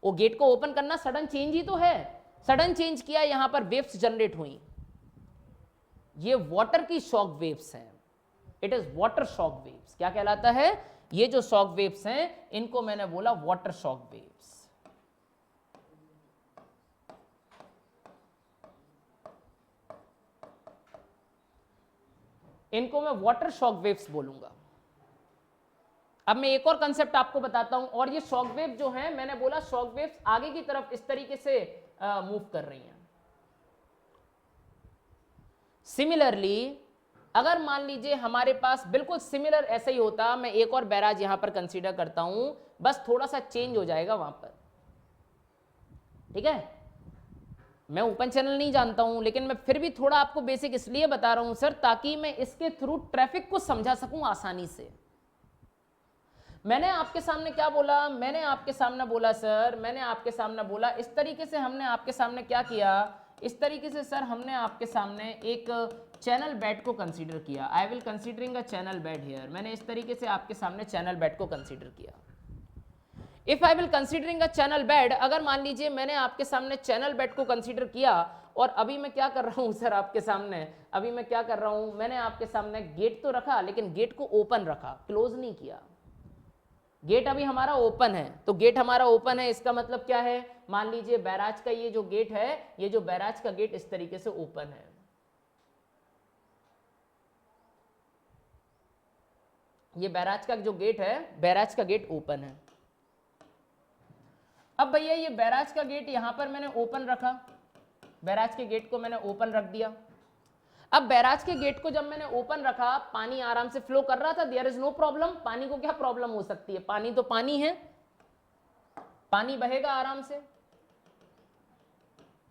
वो गेट को ओपन करना सडन चेंज ही तो है, सडन चेंज किया, यहां पर वेव्स जनरेट हुई। ये वाटर की शॉक वेव्स हैं, it is water shock waves. क्या कहलाता है? ये जो शॉक वेव्स हैं इनको मैंने बोला वाटर शॉक वेव्स। इनको मैं वाटर शॉक वेव्स बोलूंगा। अब मैं एक और कंसेप्ट आपको बताता हूं। और ये शॉक वेव जो है, मैंने बोला शॉक वेव्स आगे की तरफ इस तरीके से मूव कर रही हैं। सिमिलरली अगर मान लीजिए हमारे पास बिल्कुल सिमिलर ऐसा ही होता, मैं एक और बैराज यहां पर कंसीडर करता हूं, बस थोड़ा सा चेंज हो जाएगा वहां पर, ठीक है? मैं ओपन चैनल नहीं जानता हूं, लेकिन मैं फिर भी थोड़ा आपको बेसिक इसलिए बता रहा हूं सर, ताकि मैं इसके थ्रू ट्रैफिक को समझा सकूं आसानी से। मैंने आपके सामने क्या बोला? मैंने आपके सामने बोला सर, मैंने आपके सामने बोला इस तरीके से, हमने आपके सामने क्या किया, इस तरीके से सर हमने आपके सामने एक चैनल बेड को कंसीडर किया। आई will considering a channel bed here. मैंने इस तरीके से आपके सामने चैनल बेड को कंसीडर किया। If I will considering a channel bed, अगर मान लीजिए मैंने आपके सामने चैनल बेड को कंसीडर किया, और अभी मैं क्या कर रहा हूं सर आपके सामने, अभी मैं क्या कर रहा हूं, मैंने आपके सामने गेट तो रखा, लेकिन गेट को ओपन रखा, क्लोज नहीं किया। गेट अभी हमारा ओपन है, तो गेट हमारा ओपन है, इसका मतलब क्या है? मान लीजिए बैराज का ये जो गेट है, ये जो बैराज का गेट इस तरीके से ओपन है। ये बैराज का जो गेट है, बैराज का गेट ओपन है। अब भैया ये बैराज का गेट यहां पर मैंने ओपन रखा, बैराज के गेट को मैंने ओपन रख दिया। अब बैराज के गेट को जब मैंने ओपन रखा, पानी आराम से फ्लो कर रहा था, देयर इज नो प्रॉब्लम। पानी को क्या प्रॉब्लम हो सकती है? पानी तो पानी है, पानी बहेगा आराम से।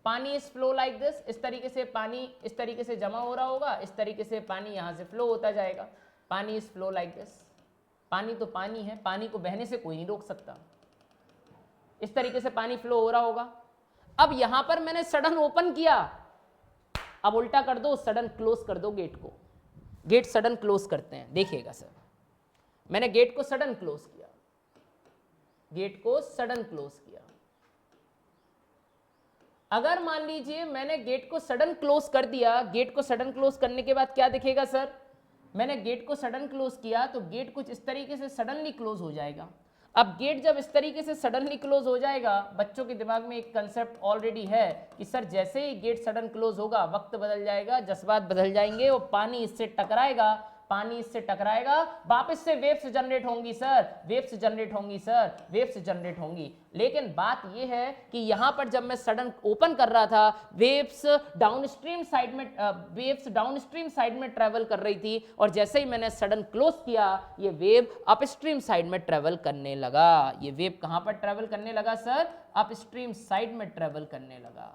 पानी इज फ्लो लाइक दिस, इस तरीके से पानी इस तरीके से जमा हो रहा होगा, इस तरीके से पानी यहां से फ्लो होता जाएगा। पानी इज फ्लो लाइक दिस। पानी तो पानी है, पानी को बहने से कोई नहीं रोक सकता। इस तरीके से पानी फ्लो हो रहा होगा। अब यहां पर मैंने सडन ओपन किया, अब उल्टा कर दो, सडन क्लोज कर दो गेट को। गेट सडन क्लोज करते हैं, देखिएगा सर, मैंने गेट को सडन क्लोज किया, गेट को सडन क्लोज किया। अगर मान लीजिए मैंने गेट को सडन क्लोज कर दिया, गेट को सडन क्लोज करने के बाद क्या दिखेगा सर? मैंने गेट को सडन क्लोज किया तो गेट कुछ इस तरीके से सडनली क्लोज हो जाएगा। अब गेट जब इस तरीके से सडनली क्लोज हो जाएगा, बच्चों के दिमाग में एक कंसेप्ट ऑलरेडी है कि सर जैसे ही गेट सडन क्लोज होगा, वक्त बदल जाएगा, जज्बात बदल जाएंगे, और पानी इससे टकराएगा, पानी इससे टकराएगा, वापस से वेव्स जनरेट होंगी सर, वेव्स जनरेट होंगी सर, वेव्स जनरेट होंगी। लेकिन बात यह है कि यहां पर जब मैं सडन ओपन कर रहा था, वेव्स डाउनस्ट्रीम साइड में ट्रेवल कर रही थी, और जैसे ही मैंने सडन क्लोज किया, ये वेव अपस्ट्रीम साइड में ट्रेवल करने लगा। ये वेव कहां पर ट्रेवल करने लगा सर? अपस्ट्रीम साइड में ट्रेवल करने लगा।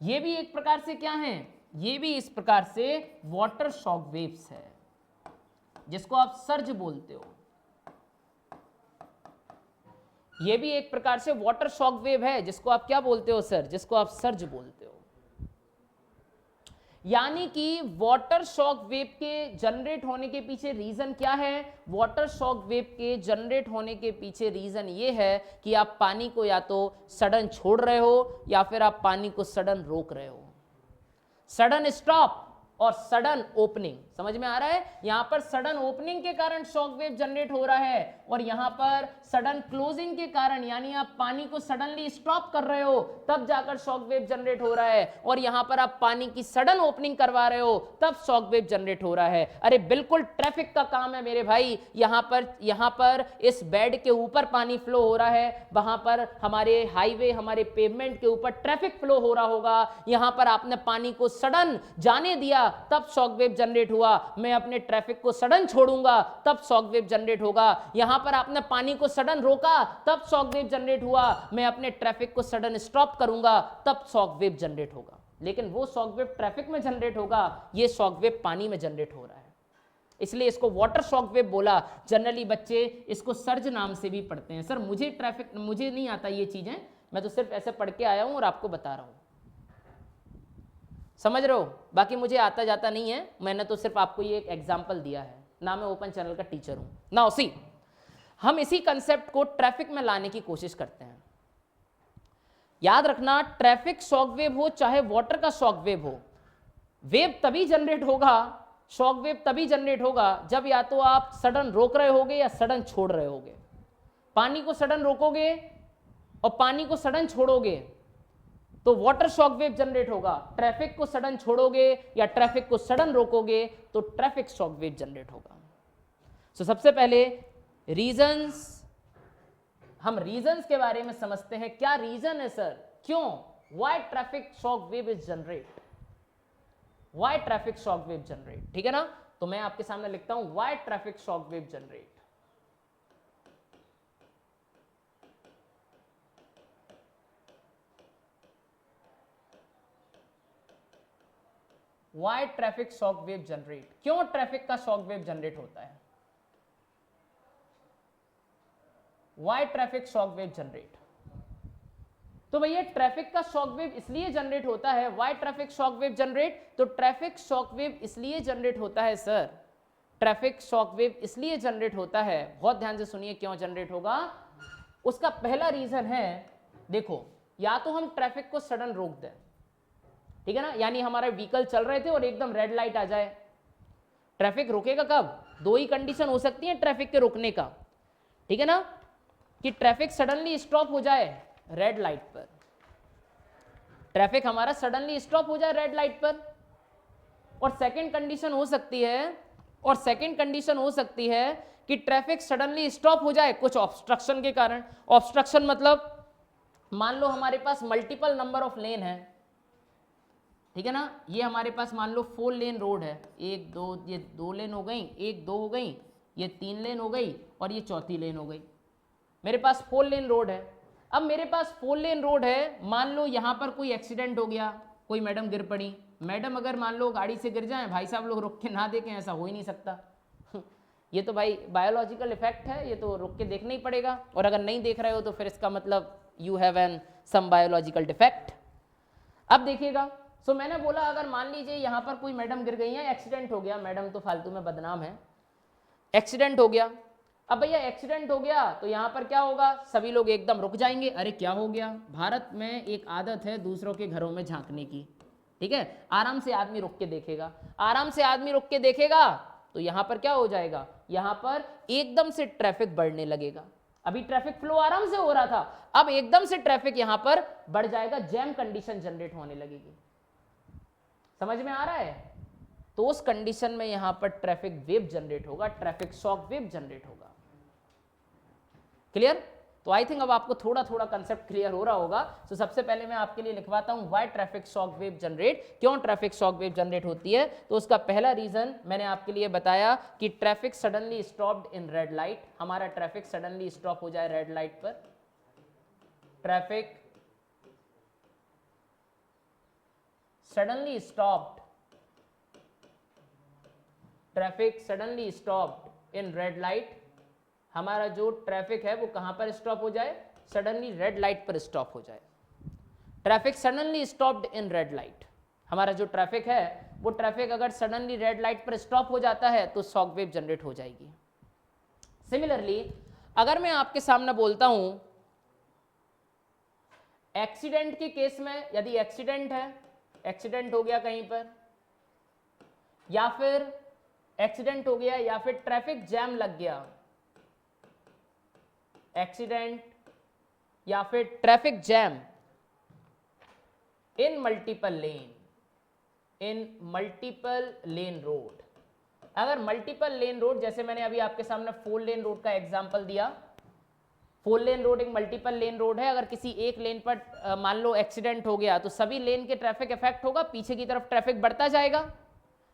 ये भी एक प्रकार से क्या है? ये भी इस प्रकार से वाटर शॉक वेव्स है, जिसको आप सर्ज बोलते हो। ये भी एक प्रकार से वाटर शॉक वेव है, जिसको आप क्या बोलते हो सर? जिसको आप सर्ज बोलते हो। यानी कि वाटर शॉक वेव के जनरेट होने के पीछे रीजन क्या है? वाटर शॉक वेव के जनरेट होने के पीछे रीजन ये है कि आप पानी को या तो सडन छोड़ रहे हो, या फिर आप पानी को सडन रोक रहे हो। सडन स्टॉप और सडन ओपनिंग, समझ में आ रहा है? यहां पर सडन ओपनिंग के कारण शॉक वेव जनरेट हो रहा है, और यहां पर सडन क्लोजिंग के कारण, यानी आप पानी को सडनली स्टॉप कर रहे हो, तब जाकर शॉक वेव जनरेट हो रहा है, और यहां पर आप पानी की सडन ओपनिंग करवा रहे हो, तब शॉक वेव जनरेट हो रहा है। अरे बिल्कुल ट्रैफिक का काम है मेरे भाई। यहां पर इस बेड के ऊपर पानी फ्लो हो रहा है, वहां पर हमारे हाईवे, हमारे पेवमेंट के ऊपर ट्रैफिक फ्लो हो रहा होगा। यहां पर आपने पानी को सडन जाने दिया, तब शॉक वेव जनरेट हुआ। मैं अपने ट्रैफिक को सडन छोड़ूंगा, तब शॉक वेव जनरेट होगा। यहां पर आपने पानी को सडन रोका, तब शॉक वेव जनरेट हुआ। मैं अपने ट्रैफिक को सडन स्टॉप करूंगा, तब शॉक वेव जनरेट होगा। लेकिन वो शॉक वेव ट्रैफिक में जनरेट होगा, ये शॉक वेव पानी में जनरेट हो रहा है। इसलिए इसको वाटर शॉक वेव बोला। जनरली बच्चे इसको सर्ज नाम से भी पढ़ते हैं। सर मुझे नहीं आता ये चीजें, मैं तो सिर्फ ऐसे पढ़ के आया हूं और आपको बता रहा हूं, समझ रहे हो? बाकी मुझे आता जाता नहीं है, मैंने तो सिर्फ आपको ये एक एग्जाम्पल दिया है ना, मैं ओपन चैनल का टीचर हूं ना। सी हम इसी कंसेप्ट को ट्रैफिक में लाने की कोशिश करते हैं। याद रखना, ट्रैफिक शॉक वेव हो चाहे वाटर का शॉक वेव हो, वेव तभी जनरेट होगा, शॉक वेव तभी जनरेट होगा जब या तो आप सडन रोक रहे होगे या सडन छोड़ रहे होगे। पानी को सडन रोकोगे और पानी को सडन छोड़ोगे तो वाटर शॉक वेव जनरेट होगा। ट्रैफिक को सडन छोड़ोगे या ट्रैफिक को सडन रोकोगे तो ट्रैफिक शॉक वेव जनरेट होगा। सबसे पहले रीजंस, हम रीजंस के बारे में समझते हैं। क्या रीजन है सर, क्यों, why traffic shock wave is generate, why traffic shock wave generate, ठीक है ना? तो मैं आपके सामने लिखता हूं why traffic shock wave generate. Why traffic shock wave generate, क्यों ट्रैफिक का शॉक वेव जनरेट होता है, why traffic shock wave generate. तो भैया ट्रैफिक का शॉक वेव इसलिए जनरेट होता है, why traffic shock wave generate, तो ट्रैफिक शॉक वेव इसलिए जनरेट होता है सर, ट्रैफिक शॉक वेव इसलिए जनरेट होता है, बहुत ध्यान से सुनिए क्यों जनरेट होगा। उसका पहला रीजन है, देखो, या तो हम ट्रैफिक को सडन रोक दें, ठीक है ना, यानी हमारे व्हीकल चल रहे थे और एकदम रेड लाइट आ जाए। ट्रैफिक रुकेगा कब, दो ही कंडीशन हो सकती है ट्रैफिक के रुकने का, ठीक है ना, कि ट्रैफिक सडनली स्टॉप हो जाए रेड लाइट पर, ट्रैफिक हमारा सडनली स्टॉप हो जाए रेड लाइट पर। और सेकंड कंडीशन हो सकती है, और सेकंड कंडीशन हो सकती है कि ट्रैफिक सडनली स्टॉप हो जाए कुछ ऑब्स्ट्रक्शन के कारण। ऑब्स्ट्रक्शन मतलब मान लो हमारे पास मल्टीपल नंबर ऑफ लेन है, ठीक है ना, ये हमारे पास मान लो 4 लेन रोड है, एक दो, ये 2 लेन हो गई, एक 2 हो गई, ये 3 लेन हो गई और ये चौथी लेन हो गई। मेरे पास 4 लेन रोड है। अब मेरे पास 4 लेन रोड है, मान लो यहाँ पर कोई एक्सीडेंट हो गया, कोई मैडम गिर पड़ी, मैडम अगर मान लो गाड़ी से गिर जाए, भाई साहब लोग रुक के ना देखें, ऐसा हो ही नहीं सकता। ये तो भाई बायोलॉजिकल इफेक्ट है, ये तो रुक के देखना ही पड़ेगा, और अगर नहीं देख रहे हो तो फिर इसका मतलब you have an some biological defect. अब देखिएगा, सो मैंने बोला अगर मान लीजिए यहाँ पर कोई मैडम गिर गई है, एक्सीडेंट हो गया, मैडम तो फालतू में बदनाम है, एक्सीडेंट हो गया। अब भैया एक्सीडेंट हो गया तो यहाँ पर क्या होगा, सभी लोग एकदम रुक जाएंगे, अरे क्या हो गया। भारत में एक आदत है दूसरों के घरों में झांकने की, ठीक है, आराम से आदमी रुक के देखेगा, आराम से आदमी रुक के देखेगा तो यहाँ पर क्या हो जाएगा, यहाँ पर एकदम से ट्रैफिक बढ़ने लगेगा। अभी ट्रैफिक फ्लो आराम से हो रहा था, अब एकदम से ट्रैफिक यहाँ पर बढ़ जाएगा, जैम कंडीशन जनरेट होने लगेगी। समझ में आ रहा है? तो उस कंडीशन में यहां पर ट्रैफिक वेव जनरेट होगा, ट्रैफिक शॉक वेव जनरेट होगा। क्लियर? तो आई थिंक अब आपको थोड़ा थोड़ा कंसेप्ट क्लियर हो रहा होगा। तो सबसे पहले मैं आपके लिए लिखवाता हूं why traffic shock wave generate, क्यों ट्रैफिक शॉक वेव जनरेट होती है। तो उसका पहला रीजन मैंने आपके लिए बताया कि traffic suddenly stopped in red light, हमारा ट्रैफिक सडनली स्टॉप हो जाए रेड लाइट पर, traffic suddenly stopped, traffic suddenly stopped in red light, हमारा जो ट्रैफिक है वो कहां पर स्टॉप हो जाए, सडनली रेड लाइट पर स्टॉप हो जाए। Traffic suddenly stopped in red light, हमारा जो ट्रैफिक है वो ट्रैफिक अगर सडनली रेड लाइट पर स्टॉप हो जाता है तो शॉक वेव जनरेट हो जाएगी। सिमिलरली अगर मैं आपके सामने बोलता हूं एक्सीडेंट के केस में, यदि एक्सीडेंट है, एक्सीडेंट हो गया कहीं पर, या फिर एक्सीडेंट हो गया या फिर ट्रैफिक जैम लग गया, एक्सीडेंट या फिर ट्रैफिक जैम इन मल्टीपल लेन, इन मल्टीपल लेन रोड। अगर मल्टीपल लेन रोड, जैसे मैंने अभी आपके सामने 4 लेन रोड का एग्जांपल दिया, 4 लेन रोड एक मल्टीपल लेन रोड है, अगर किसी एक लेन पर मान लो एक्सीडेंट हो गया तो सभी लेन के ट्रैफिक इफेक्ट होगा, पीछे की तरफ ट्रैफिक बढ़ता जाएगा,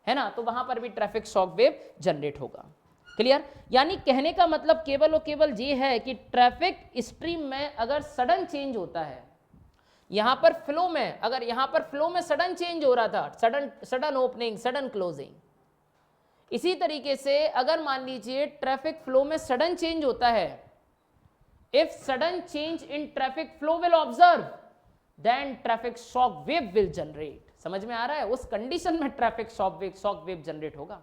है ना, तो वहां पर भी ट्रैफिक शॉक वेव जनरेट होगा। क्लियर? यानी कहने का मतलब केवल और केवल ये है कि ट्रैफिक स्ट्रीम में अगर सडन चेंज होता है, यहां पर फ्लो में, अगर यहां पर फ्लो में सडन चेंज हो रहा था, सडन ओपनिंग, सडन क्लोजिंग, इसी तरीके से अगर मान लीजिए ट्रैफिक फ्लो में सडन चेंज होता है, if sudden change in traffic flow will observe, then traffic shock wave will generate. समझ में आ रहा है? उस कंडीशन में ट्रैफिक शॉक वेव जनरेट होगा।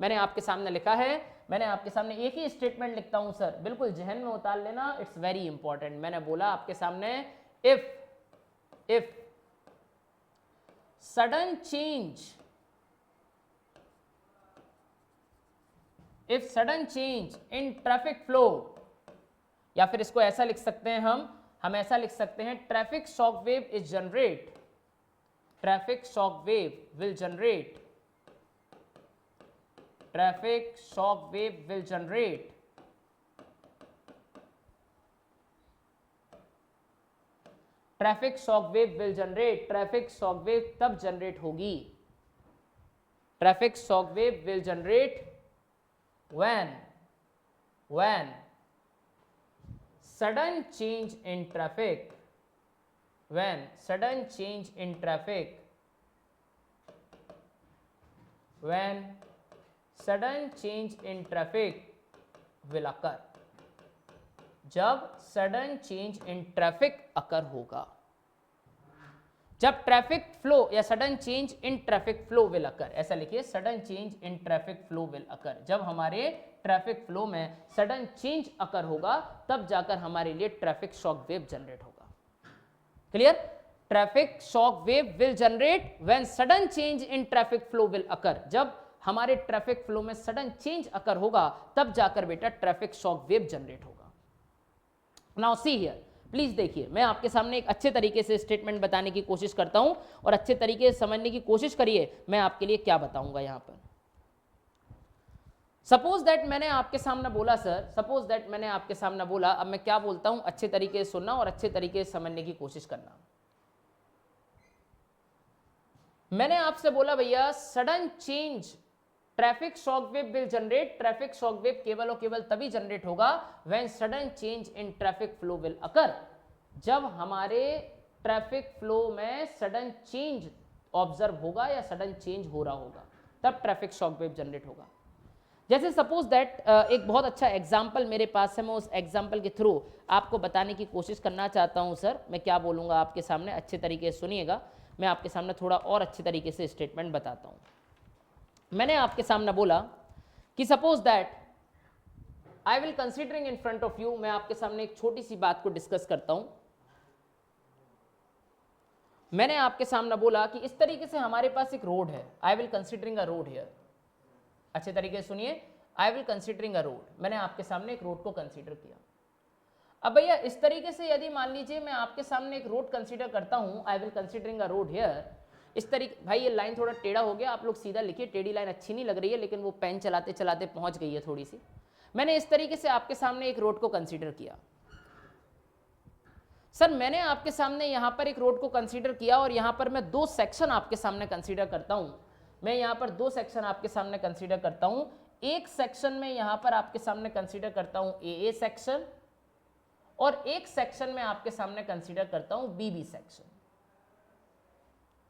मैंने आपके सामने लिखा है, मैंने आपके सामने एक ही स्टेटमेंट लिखता हूं सर, बिल्कुल जहन में उतार लेना, इट्स वेरी इंपॉर्टेंट। मैंने बोला आपके सामने if sudden change in traffic flow, या फिर इसको ऐसा लिख सकते हैं हम ऐसा लिख सकते हैं, traffic shock wave is generate, traffic shock wave will generate, traffic shock wave will generate, traffic shock wave will generate, traffic shock wave तब जनरेट होगी, traffic shock wave will generate when sudden change in traffic, when sudden change in traffic, when sudden change in traffic will occur, जब सडन चेंज इन ट्रैफिक अकर होगा, जब ट्रैफिक फ्लो या sudden change in traffic flow will occur, ऐसा लिखिए, sudden change in traffic flow will occur, जब हमारे ट्रैफिक फ्लो में सडन चेंज अकर होगा तब जाकर हमारे लिए ट्रैफिक शॉक वेव जनरेट होगा। Clear? Traffic shock wave will generate when sudden change in traffic flow will occur, जब हमारे ट्रैफिक फ्लो में सडन चेंज अकर होगा तब जाकर बेटा ट्रैफिक शॉक वेव जनरेट होगा। नाउ सी हियर, प्लीज देखिए, मैं आपके सामने एक अच्छे तरीके से स्टेटमेंट बताने की कोशिश करता हूं और अच्छे तरीके से समझने की कोशिश करिए मैं आपके लिए क्या बताऊंगा यहां पर। सपोज दैट मैंने आपके सामने बोला सर, सपोज दैट मैंने आपके सामने बोला, अब मैं क्या बोलता हूं अच्छे तरीके से सुनना और अच्छे तरीके से समझने की कोशिश करना। मैंने आपसे बोला भैया sudden change traffic shock wave will generate, traffic shock wave केवल और केवल तभी जनरेट होगा when sudden change in traffic flow will occur, जब हमारे ट्रैफिक फ्लो में सडन चेंज ऑब्जर्व होगा या सडन चेंज हो रहा होगा तब ट्रैफिक शॉक वेव जनरेट होगा। जैसे सपोज दैट एक बहुत अच्छा एग्जाम्पल मेरे पास है, मैं उस एग्जाम्पल के थ्रू आपको बताने की कोशिश करना चाहता हूं। सर मैं क्या बोलूंगा आपके सामने, अच्छे तरीके से सुनिएगा, मैं आपके सामने थोड़ा और अच्छे तरीके से स्टेटमेंट बताता हूं। मैंने आपके सामने बोला कि suppose that I will considering in front of you, मैं आपके सामने एक छोटी सी बात को डिस्कस करता हूं। मैंने आपके सामने बोला कि इस तरीके से हमारे पास एक रोड है, आई will considering a road here, अच्छे तरीके से सुनिए, आई विल कंसीडरिंग अ रोड, मैंने आपके सामने एक रोड को कंसीडर किया। अब भैया इस तरीके से यदि मान लीजिए मैं आपके सामने एक रोड कंसीडर करता हूं, आई will considering a road here, इस तरीके, भाई ये लाइन थोड़ा टेढ़ा हो गया, आप लोग सीधा लिखिए, टेढ़ी लाइन अच्छी नहीं लग रही है लेकिन वो पेन चलाते चलाते पहुंच गई है थोड़ी सी। मैंने इस तरीके से आपके सामने एक रोड को कंसीडर किया। सर मैंने आपके सामने यहां पर एक रोड को कंसीडर किया और यहां पर मैं दो सेक्शन आपके सामने कंसीडर करता हूं, मैं यहां पर दो सेक्शन आपके सामने कंसीडर करता हूं। एक सेक्शन में यहां पर आपके सामने कंसीडर करता हूं ए सेक्शन और एक सेक्शन में आपके सामने कंसीडर करता हूं बी सेक्शन,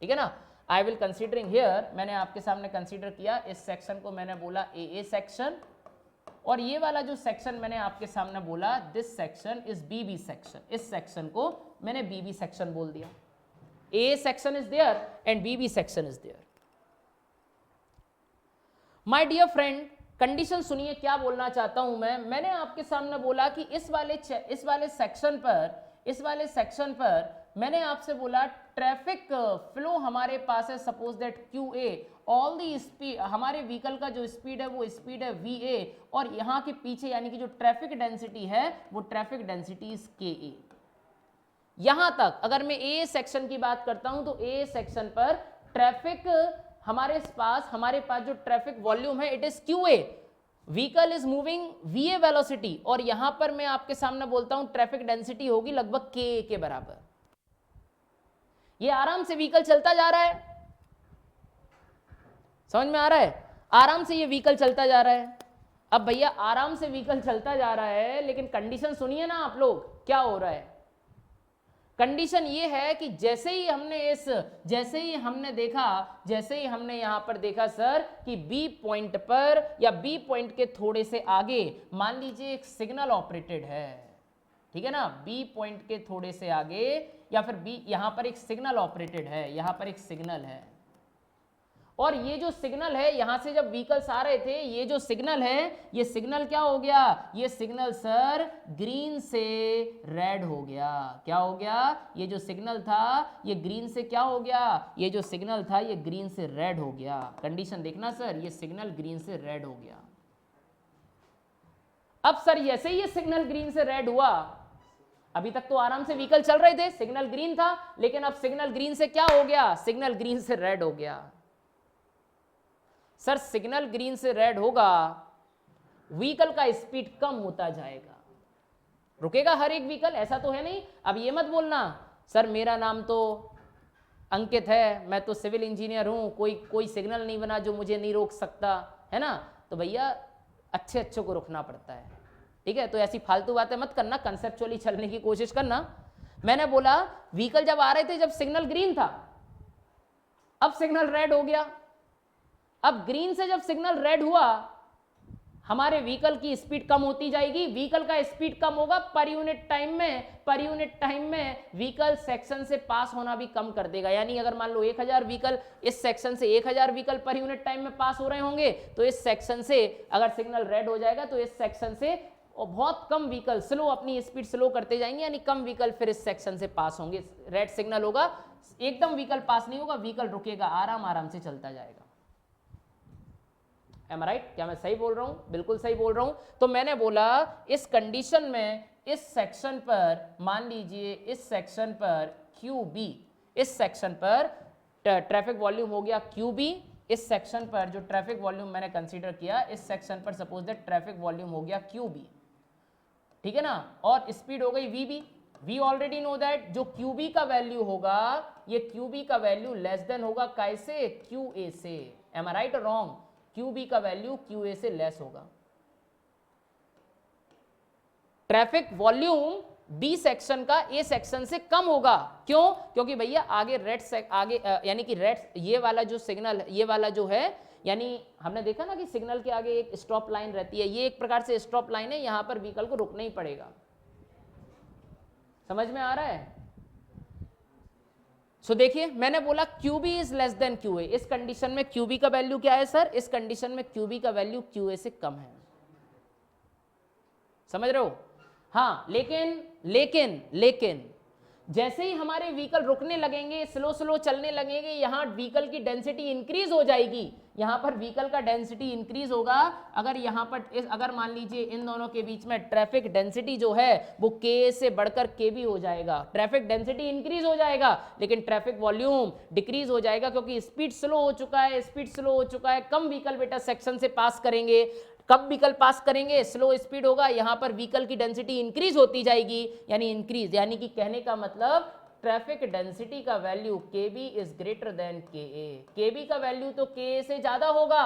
ठीक है ना। आई विल कंसीडरिंग हियर, मैंने आपके सामने कंसीडर किया, इस सेक्शन को मैंने बोला ए सेक्शन और ये वाला जो सेक्शन मैंने आपके सामने बोला this section is B section, इस सेक्शन को मैंने बी सेक्शन बोल दिया। A section is there and B section is there. My dear friend, condition सुनिए क्या बोलना चाहता हूं मैंने आपके सामने बोला कि इस वाले सेक्शन पर मैंने आपसे बोला ट्रैफिक फ्लो हमारे पास है, suppose that QA, all the speed, हमारे व्हीकल का जो स्पीड है वो स्पीड है VA और यहाँ के पीछे यानी कि जो ट्रैफिक डेंसिटी है वो ट्रैफिक डेंसिटी इज KA। यहां तक अगर मैं A सेक्शन की बात करता हूं तो A सेक्शन पर ट्रैफिक हमारे पास जो ट्रैफिक वॉल्यूम है it is QA, vehicle is moving VA velocity और यहां पर मैं आपके सामने बोलता हूं ट्रैफिक डेंसिटी होगी लगभग KA के बराबर। ये आराम से व्हीकल चलता जा रहा है, समझ में आ रहा है, आराम से ये व्हीकल चलता जा रहा है। अब भैया आराम से व्हीकल चलता जा रहा है लेकिन कंडीशन सुनिए ना आप लोग क्या हो रहा है। कंडीशन ये है कि जैसे ही हमने यहां पर देखा सर कि बी पॉइंट पर या बी पॉइंट के थोड़े से आगे मान लीजिए एक सिग्नल ऑपरेटेड है, ठीक है ना, बी पॉइंट के थोड़े से आगे या फिर बी यहां पर एक सिग्नल ऑपरेटेड है, यहां पर एक सिग्नल है, और ये जो सिग्नल है यहां से जब व्हीकल्स आ रहे थे, ये जो सिग्नल है, ये सिग्नल क्या हो गया, ये सिग्नल सर ग्रीन से रेड हो गया। क्या हो गया, ये जो सिग्नल था ये ग्रीन से क्या हो गया, ये जो सिग्नल था ये ग्रीन से रेड हो गया। कंडीशन देखना सर, ये सिग्नल ग्रीन से रेड हो गया। अब सर जैसे ही ये सिग्नल ग्रीन से रेड हुआ, अभी तक तो आराम से व्हीकल चल रहे थे, सिग्नल ग्रीन था, लेकिन अब सिग्नल ग्रीन से क्या हो गया, सिग्नल ग्रीन से रेड हो गया। सर सिग्नल ग्रीन से रेड होगा, व्हीकल का स्पीड कम होता जाएगा, रुकेगा हर एक व्हीकल, ऐसा तो है नहीं। अब ये मत बोलना सर मेरा नाम तो अंकित है, मैं तो सिविल इंजीनियर हूं, कोई सिग्नल नहीं बना जो मुझे नहीं रोक सकता, है ना। तो भैया अच्छे को रुकना पड़ता है, ठीक है। तो ऐसी फालतू बातें मत करना, कंसेप्चुअली चलने की कोशिश करना। मैंने बोला व्हीकल जब आ रहे थे, जब सिग्नल ग्रीन था, अब सिग्नल रेड हो गया। अब ग्रीन से जब सिग्नल रेड हुआ, हमारे व्हीकल की स्पीड कम होती जाएगी, व्हीकल का स्पीड कम होगा पर यूनिट टाइम में व्हीकल सेक्शन से पास होना भी कम कर देगा। यानी अगर मान लो 1000 व्हीकल इस सेक्शन से 1000 व्हीकल पर यूनिट टाइम में पास हो रहे होंगे, तो इस सेक्शन से अगर सिग्नल रेड हो जाएगा तो इस सेक्शन से और बहुत कम व्हीकल स्लो अपनी स्पीड स्लो करते जाएंगे, यानी कम व्हीकल फिर इस सेक्शन से पास होंगे। रेड सिग्नल होगा, एकदम व्हीकल पास नहीं होगा, व्हीकल रुकेगा, आराम से चलता जाएगा। Am I right? क्या मैं सही बोल रहा हूं, बिल्कुल सही बोल रहा हूं। तो मैंने बोला इस कंडीशन में इस सेक्शन पर मान लीजिए इस सेक्शन पर QB, इस सेक्शन पर ट्रैफिक वॉल्यूम हो गया QB, इस सेक्शन पर जो ट्रैफिक वॉल्यूम मैंने कंसीडर किया, इस सेक्शन पर सपोज दैट ट्रैफिक वॉल्यूम हो गया QB, ठीक है ना, और स्पीड हो गई VB। We already know that जो QB का वैल्यू होगा, ये QB का वैल्यू लेस देन होगा कैसे, QA से। Am I right or wrong? QB का वैल्यू QA से लेस होगा। ट्रैफिक वॉल्यूम B सेक्शन का A सेक्शन से कम होगा, क्यों, क्योंकि भैया आगे आगे यानी कि रेड ये वाला जो सिग्नल ये वाला जो है, यानी हमने देखा ना कि सिग्नल के आगे एक स्टॉप लाइन रहती है, ये एक प्रकार से स्टॉप लाइन है, यहां पर व्हीकल को रुकना ही पड़ेगा। समझ में आ रहा है। सो देखिए मैंने बोला QB is less then QA, इस कंडीशन में QB का वैल्यू क्या है सर, इस कंडीशन में QB का वैल्यू QA से कम है। समझ रहे हो। हाँ लेकिन जैसे ही हमारे व्हीकल रुकने लगेंगे, स्लो चलने लगेंगे, यहां व्हीकल की डेंसिटी इंक्रीज हो जाएगी, यहां पर व्हीकल का डेंसिटी इंक्रीज होगा। अगर यहां पर अगर मान लीजिए इन दोनों के बीच में ट्रैफिक डेंसिटी जो है वो K से बढ़कर KB हो जाएगा, ट्रैफिक डेंसिटी इंक्रीज हो जाएगा, लेकिन ट्रैफिक वॉल्यूम डिक्रीज हो जाएगा, क्योंकि स्पीड स्लो हो चुका है, कम व्हीकल बेटा सेक्शन से पास करेंगे, कब व्हीकल पास करेंगे, स्लो स्पीड होगा, यहां पर व्हीकल की डेंसिटी इंक्रीज होती जाएगी, यानी कि कहने का मतलब ट्रैफिक डेंसिटी का value KB is greater then KA। KB का वैल्यू तो KA से ज्यादा होगा,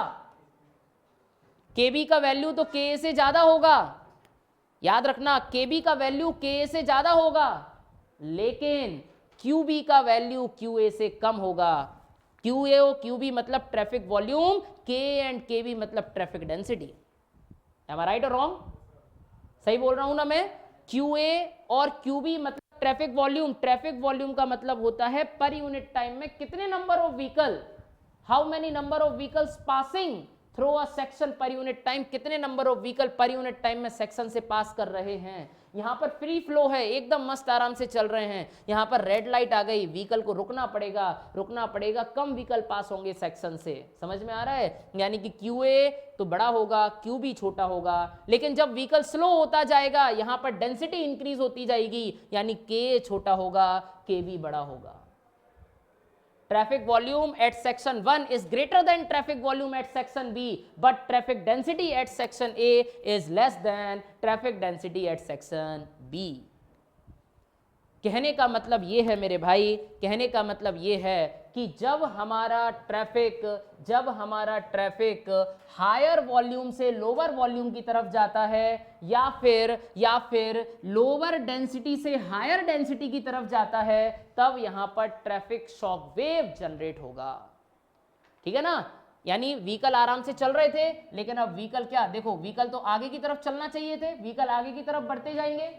KB का वैल्यू तो KA से ज्यादा होगा, याद रखना KB का वैल्यू KA से ज्यादा होगा, लेकिन QB का वैल्यू QA से कम होगा। QA और QB मतलब traffic volume, K and KB मतलब traffic density. Am I right or wrong? सही बोल रहा हूं ना मैं। QA और QB मतलब ट्रैफिक वॉल्यूम का मतलब होता है पर यूनिट टाइम में कितने number of vehicle, how many number of vehicles passing through a section per unit time, कितने number of vehicle per unit time में सेक्शन से पास कर रहे हैं। यहाँ पर फ्री फ्लो है, एकदम मस्त आराम से चल रहे हैं, यहाँ पर रेड लाइट आ गई, व्हीकल को रुकना पड़ेगा, कम व्हीकल पास होंगे सेक्शन से। समझ में आ रहा है। यानी कि QA तो बड़ा होगा, QB छोटा होगा, लेकिन जब व्हीकल स्लो होता जाएगा यहाँ पर डेंसिटी इंक्रीज होती जाएगी, यानी K छोटा होगा, KB बड़ा होगा। Traffic volume at section 1 is greater than traffic volume at section B, but traffic density at section A is less than traffic density at section B। कहने का मतलब ये है मेरे भाई, कहने का मतलब ये है कि जब हमारा ट्रैफिक हायर वॉल्यूम से लोअर वॉल्यूम की तरफ जाता है या फिर लोअर डेंसिटी से हायर डेंसिटी की तरफ जाता है, तब यहां पर ट्रैफिक शॉक वेव जनरेट होगा। ठीक है ना, यानी व्हीकल आराम से चल रहे थे, लेकिन अब व्हीकल क्या, देखो व्हीकल तो आगे की तरफ चलना चाहिए थे, व्हीकल आगे की तरफ बढ़ते जाएंगे।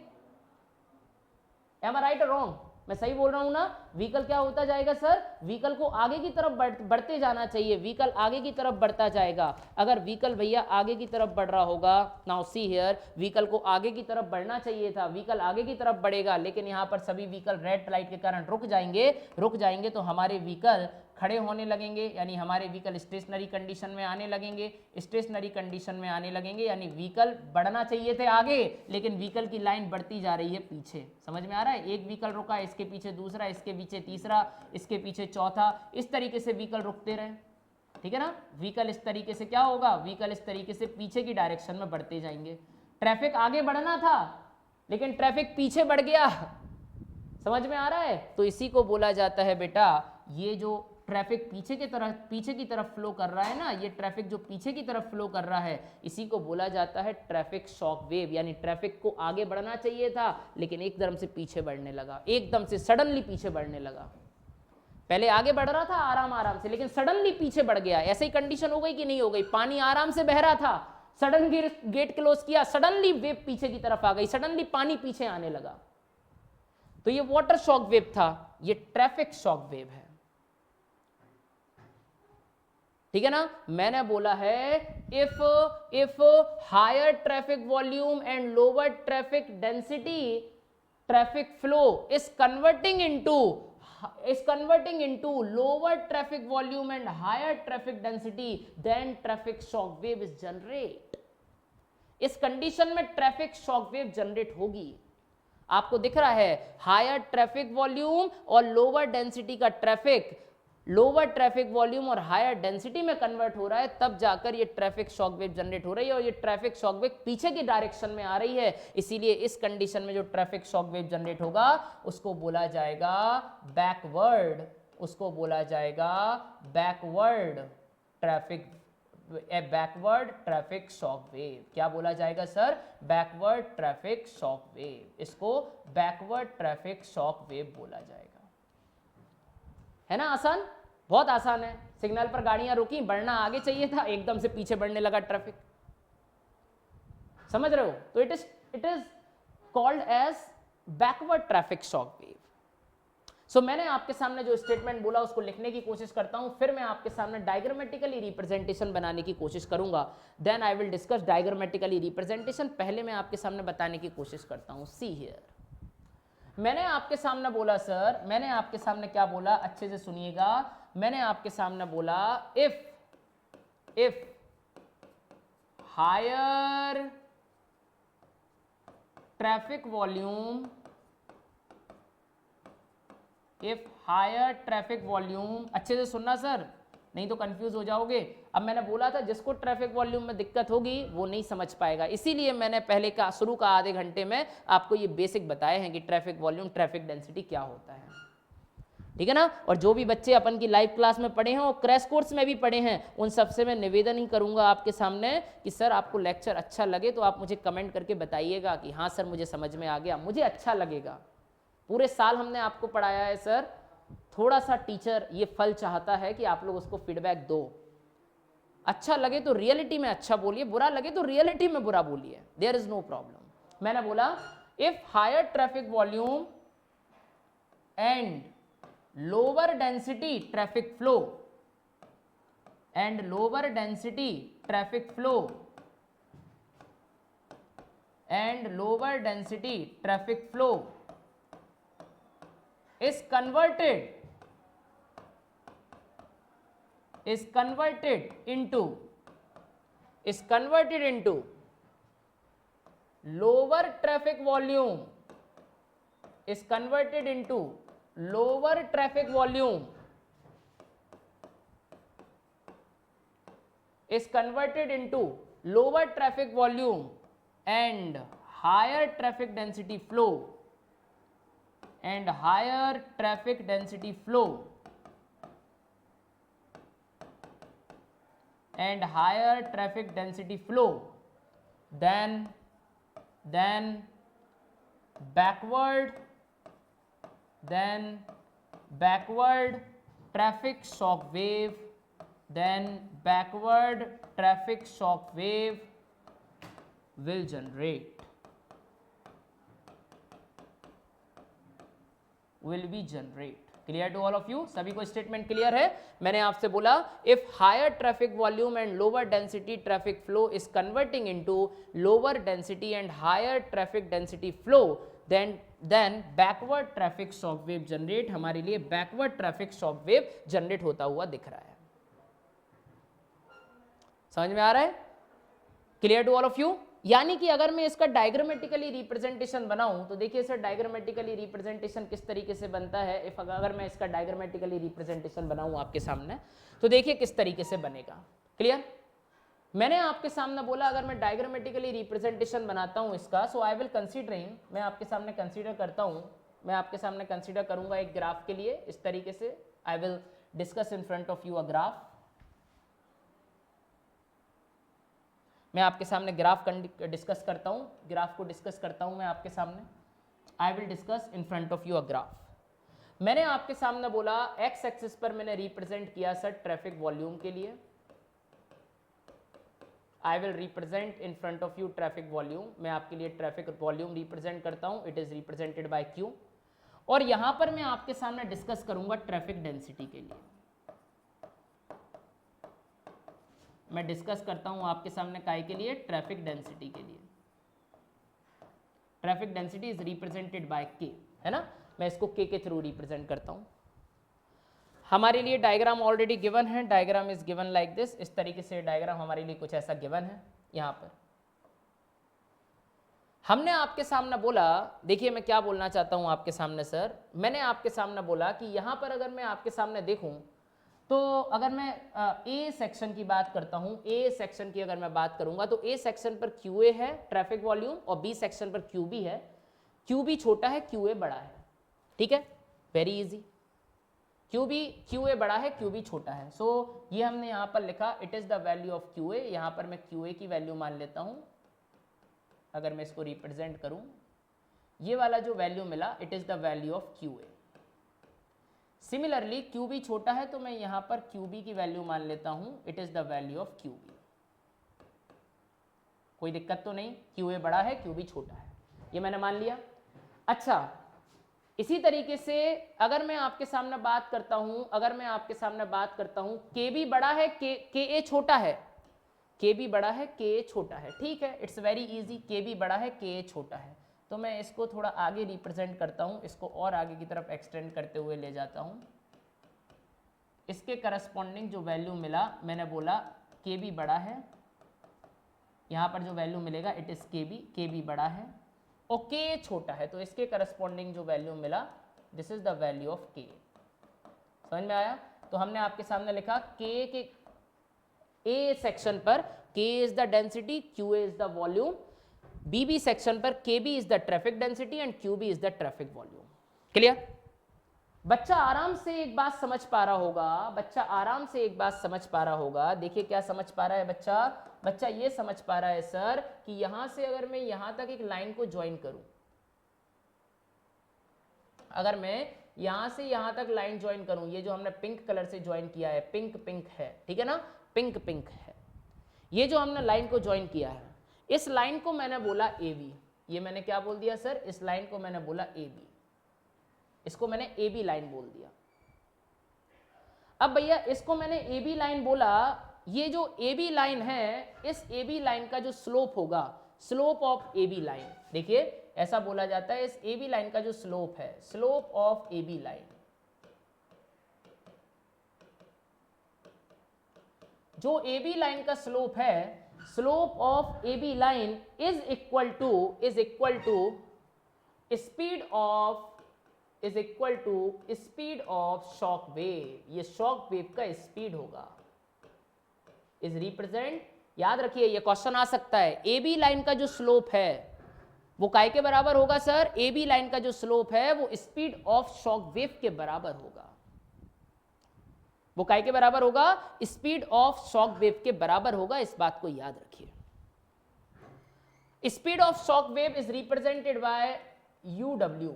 Am I right or wrong? मैं सही बोल रहा हूं ना? व्हीकल क्या होता जाएगा सर, व्हीकल को आगे की तरफ बढ़ते जाना चाहिए, व्हीकल आगे की तरफ बढ़ता जाएगा। अगर व्हीकल भैया आगे की तरफ बढ़ रहा होगा, नाउ सी हियर, व्हीकल को आगे की तरफ बढ़ना चाहिए था, व्हीकल आगे की तरफ बढ़ेगा, लेकिन यहां पर सभी व्हीकल रेड लाइट के कारण रुक जाएंगे, तो हमारे व्हीकल खड़े होने लगेंगे, यानी हमारे व्हीकल स्टेशनरी कंडीशन में आने लगेंगे, यानी व्हीकल बढ़ना चाहिए थे आगे, लेकिन व्हीकल की लाइन बढ़ती जा रही है पीछे। समझ में आ रहा है? एक व्हीकल रुका, इसके पीछे दूसरा, इसके पीछे तीसरा, इसके पीछे चौथा, इस तरीके से व्हीकल रुकते रहे। ठीक है ना, व्हीकल इस तरीके से क्या होगा, व्हीकल इस तरीके से पीछे की डायरेक्शन में बढ़ते जाएंगे। ट्रैफिक आगे बढ़ना था, लेकिन ट्रैफिक पीछे बढ़ गया। समझ में आ रहा है? तो इसी को बोला जाता है बेटा, ये जो ट्रैफिक पीछे की तरफ फ्लो कर रहा है ना, ये ट्रैफिक जो पीछे की तरफ फ्लो कर रहा है, इसी को बोला जाता है ट्रैफिक शॉक वेव। यानी ट्रैफिक को आगे बढ़ना चाहिए था, लेकिन एकदम से पीछे बढ़ने लगा, एकदम से सडनली पीछे बढ़ने लगा। पहले आगे बढ़ रहा था आराम से, लेकिन सडनली पीछे बढ़ गया। ऐसे ही कंडीशन हो गई कि नहीं हो गई? पानी आराम से बह रहा था, सडन गेट क्लोज किया, सडनली वेव पीछे की तरफ आ गई, सडनली पानी पीछे आने लगा। तो ये वाटर शॉक वेव था, ये ट्रैफिक शॉक वेव है। ठीक है ना, मैंने बोला है if higher traffic volume and lower traffic density traffic flow is converting into lower traffic volume and higher traffic density, then traffic shock wave is generate. इस कंडीशन में ट्रैफिक शॉक वेव जनरेट होगी। आपको दिख रहा है, हायर ट्रैफिक वॉल्यूम और लोअर डेंसिटी का ट्रैफिक लोअर ट्रैफिक वॉल्यूम और हायर डेंसिटी में कन्वर्ट हो रहा है, तब जाकर ये ट्रैफिक शॉक वेव जनरेट हो रही है, और ये ट्रैफिक शॉक वेव पीछे की डायरेक्शन में आ रही है। इसीलिए इस कंडीशन में जो ट्रैफिक शॉक वेव जनरेट होगा उसको बोला जाएगा बैकवर्ड, ट्रैफिक शॉक वेव। क्या बोला जाएगा sir? Backward traffic shock wave. इसको बैकवर्ड ट्रैफिक शॉक वेव बोला जाएगा। है ना आसान? बहुत आसान है। सिग्नल पर गाड़ियां रुकी, बढ़ना आगे चाहिए था, एकदम से पीछे बढ़ने लगा ट्रैफिक। समझ रहे हो? तो it is called as backward traffic shock wave. So मैंने आपके सामने जो स्टेटमेंट बोला उसको लिखने की कोशिश करता हूं, फिर मैं आपके सामने डायग्रामेटिकली रिप्रेजेंटेशन बनाने की कोशिश करूंगा, then I will discuss diagrammatically representation. पहले मैं आपके सामने बताने की कोशिश करता हूं। सी हियर, मैंने आपके सामने बोला सर, मैंने आपके सामने क्या बोला, अच्छे से सुनिएगा। मैंने आपके सामने बोला इफ हायर ट्रैफिक वॉल्यूम, अच्छे से सुनना सर, नहीं तो कंफ्यूज हो जाओगे। अब मैंने बोला था जिसको ट्रैफिक वॉल्यूम में दिक्कत होगी वो नहीं समझ पाएगा, इसीलिए मैंने पहले का शुरू का आधे घंटे में आपको ये बेसिक बताए हैं कि ट्रैफिक वॉल्यूम, ट्रैफिक डेंसिटी क्या होता है। ठीक है ना, और जो भी बच्चे अपन की लाइव क्लास में पढ़े हैं और क्रैश कोर्स में भी पढ़े हैं, उन सबसे मैं निवेदन ही करूंगा आपके सामने कि सर आपको लेक्चर अच्छा लगे तो आप मुझे कमेंट करके बताइएगा कि हाँ सर मुझे समझ में आ गया, मुझे अच्छा लगेगा। पूरे साल हमने आपको पढ़ाया है सर, थोड़ा सा टीचर ये फल चाहता है कि आप लोग उसको फीडबैक दो। अच्छा लगे तो रियलिटी में अच्छा बोलिए, बुरा लगे तो रियलिटी में बुरा बोलिए, देयर इज नो प्रॉब्लम। मैंने बोला if higher traffic volume and lower density traffic flow and lower density traffic flow is converted into lower traffic volume is converted into lower traffic volume is converted into lower traffic volume and higher traffic density flow and higher traffic density flow and higher traffic density flow, then backward traffic shock wave, will generate, clear to all of you? सभी को स्टेटमेंट क्लियर है? मैंने आपसे बोला if higher traffic volume and lower density traffic flow is converting into lower density and higher traffic density flow, then backward traffic shock wave generate, हमारे लिए backward traffic shock wave generate होता हुआ दिख रहा है। समझ में आ रहा है? Clear to all of you? यानी कि अगर मैं इसका डायग्रामेटिकली रिप्रेजेंटेशन बनाऊं तो देखिए सर डायग्रामेटिकली रिप्रेजेंटेशन किस तरीके से बनता है। इफ अगर मैं इसका डायग्रामेटिकली रिप्रेजेंटेशन बनाऊं आपके सामने तो देखिए किस तरीके से बनेगा। क्लियर? मैंने आपके सामने बोला अगर मैं डायग्रामेटिकली रिप्रेजेंटेशन बनाता हूं इसका, सो आई विल कंसीडरिंग, मैं आपके सामने कंसीडर करता हूं, मैं आपके सामने कंसीडर करूंगा एक ग्राफ के लिए इस तरीके से। आई will discuss in front of you a graph. मैं आपके सामने ग्राफ डिस्कस करता हूं, ग्राफ को डिस्कस करता हूं मैं आपके सामने। आई will discuss in front of you a graph. मैंने आपके सामने बोला एक्स एक्सिस पर मैंने रिप्रेजेंट किया सर ट्रैफिक वॉल्यूम के लिए। I will represent in front of you traffic volume, मैं आपके लिए ट्रैफिक वॉल्यूम रिप्रेजेंट करता हूं, it is represented bye Q. और यहां पर मैं आपके सामने डिस्कस करूंगा ट्रैफिक डेंसिटी के लिए। मैं डिस्कस करता हूं आपके सामने काय के लिए? ट्रैफिक डेंसिटी के लिए। Traffic density is represented by के, है ना? मैं इसको के थ्रू रिप्रेजेंट करता हूं। हमारे लिए डायग्राम ऑलरेडी गिवन है, diagram is given like this, इस तरीके से डायग्राम हमारे लिए कुछ ऐसा गिवन है। यहां पर हमने आपके सामने बोला, देखिए मैं क्या बोलना चाहता हूं आपके सामने सर, मैंने आपके सामने बोला कि यहां पर अगर मैं आपके सामने देखूं तो अगर मैं ए सेक्शन की बात करता हूं, ए सेक्शन की अगर मैं बात करूंगा तो ए सेक्शन पर क्यूए है ट्रैफिक वॉल्यूम और बी सेक्शन पर क्यूबी है। क्यूबी छोटा है, क्यूए बड़ा है, ठीक है? Very easy. क्यूए बड़ा है, क्यूबी छोटा है। सो ये हमने यहां पर लिखा it is the value of QA. यहां पर मैं क्यूए की वैल्यू मान लेता हूं। अगर मैं इसको रिप्रेजेंट करूं, ये वाला जो वैल्यू मिला it is the value of QA. Similarly QB छोटा है तो मैं यहां पर क्यूबी की वैल्यू मान लेता हूं, it is the value of QB. कोई दिक्कत तो नहीं? क्यूए बड़ा है, क्यूबी छोटा है, ये मैंने मान लिया। अच्छा, इसी तरीके से अगर मैं आपके सामने बात करता हूं, के बी बड़ा है, के ए छोटा है, के बी बड़ा है, के ए छोटा है, ठीक है? It's very easy. के बी बड़ा है, के ए छोटा है, तो मैं इसको थोड़ा आगे रिप्रेजेंट करता हूं, इसको और आगे की तरफ एक्सटेंड करते हुए ले जाता हूं। इसके करस्पॉन्डिंग जो वैल्यू मिला, मैंने बोला के बी बड़ा है, यहां पर जो वैल्यू मिलेगा इट इज के बी बड़ा है और के छोटा है, तो इसके करस्पॉन्डिंग जो वैल्यू मिला this is the value of के। समझ में आया? तो हमने आपके सामने लिखा के ए सेक्शन पर K is the density, Q is the volume, BB section पर K B is the traffic density and Q B is the traffic volume. Clear? बच्चा आराम से एक बात समझ पा रहा होगा, देखिए क्या समझ पा रहा है बच्चा ये समझ पा रहा है सर कि यहां से अगर मैं यहां तक एक लाइन को ज्वाइन करूं, अगर मैं यहां से यहां तक लाइन ज्वाइन करूं, ये जो हमने पिंक कलर से ज्वाइन किया है, पिंक है, ठीक है ना? पिंक है, ये जो हमने लाइन को ज्वाइन किया है, इस लाइन को मैंने बोला ए बी। ये मैंने क्या बोल दिया सर? इस लाइन को मैंने बोला ए बी, इसको मैंने ए बी लाइन बोल दिया। अब भैया इसको मैंने ए बी लाइन बोला, ये जो ए बी लाइन है, इस ए बी लाइन का जो स्लोप होगा, slope of A B line, देखिए ऐसा बोला जाता है इस ए बी लाइन का जो स्लोप है, slope of A B line, जो ए बी लाइन का स्लोप है, slope of A B line is equal to speed of shock wave. ये शॉक वेव का स्पीड होगा, इज रिप्रेजेंट, याद रखिए ये क्वेश्चन आ सकता है, ए बी लाइन का जो स्लोप है वो काय के बराबर होगा सर? ए बी लाइन का जो स्लोप है वो स्पीड ऑफ शॉक वेव के बराबर होगा, वो काय के बराबर होगा, स्पीड ऑफ शॉक वेव के बराबर होगा, इस बात को याद रखिए। Speed of shock wave is represented bye UW,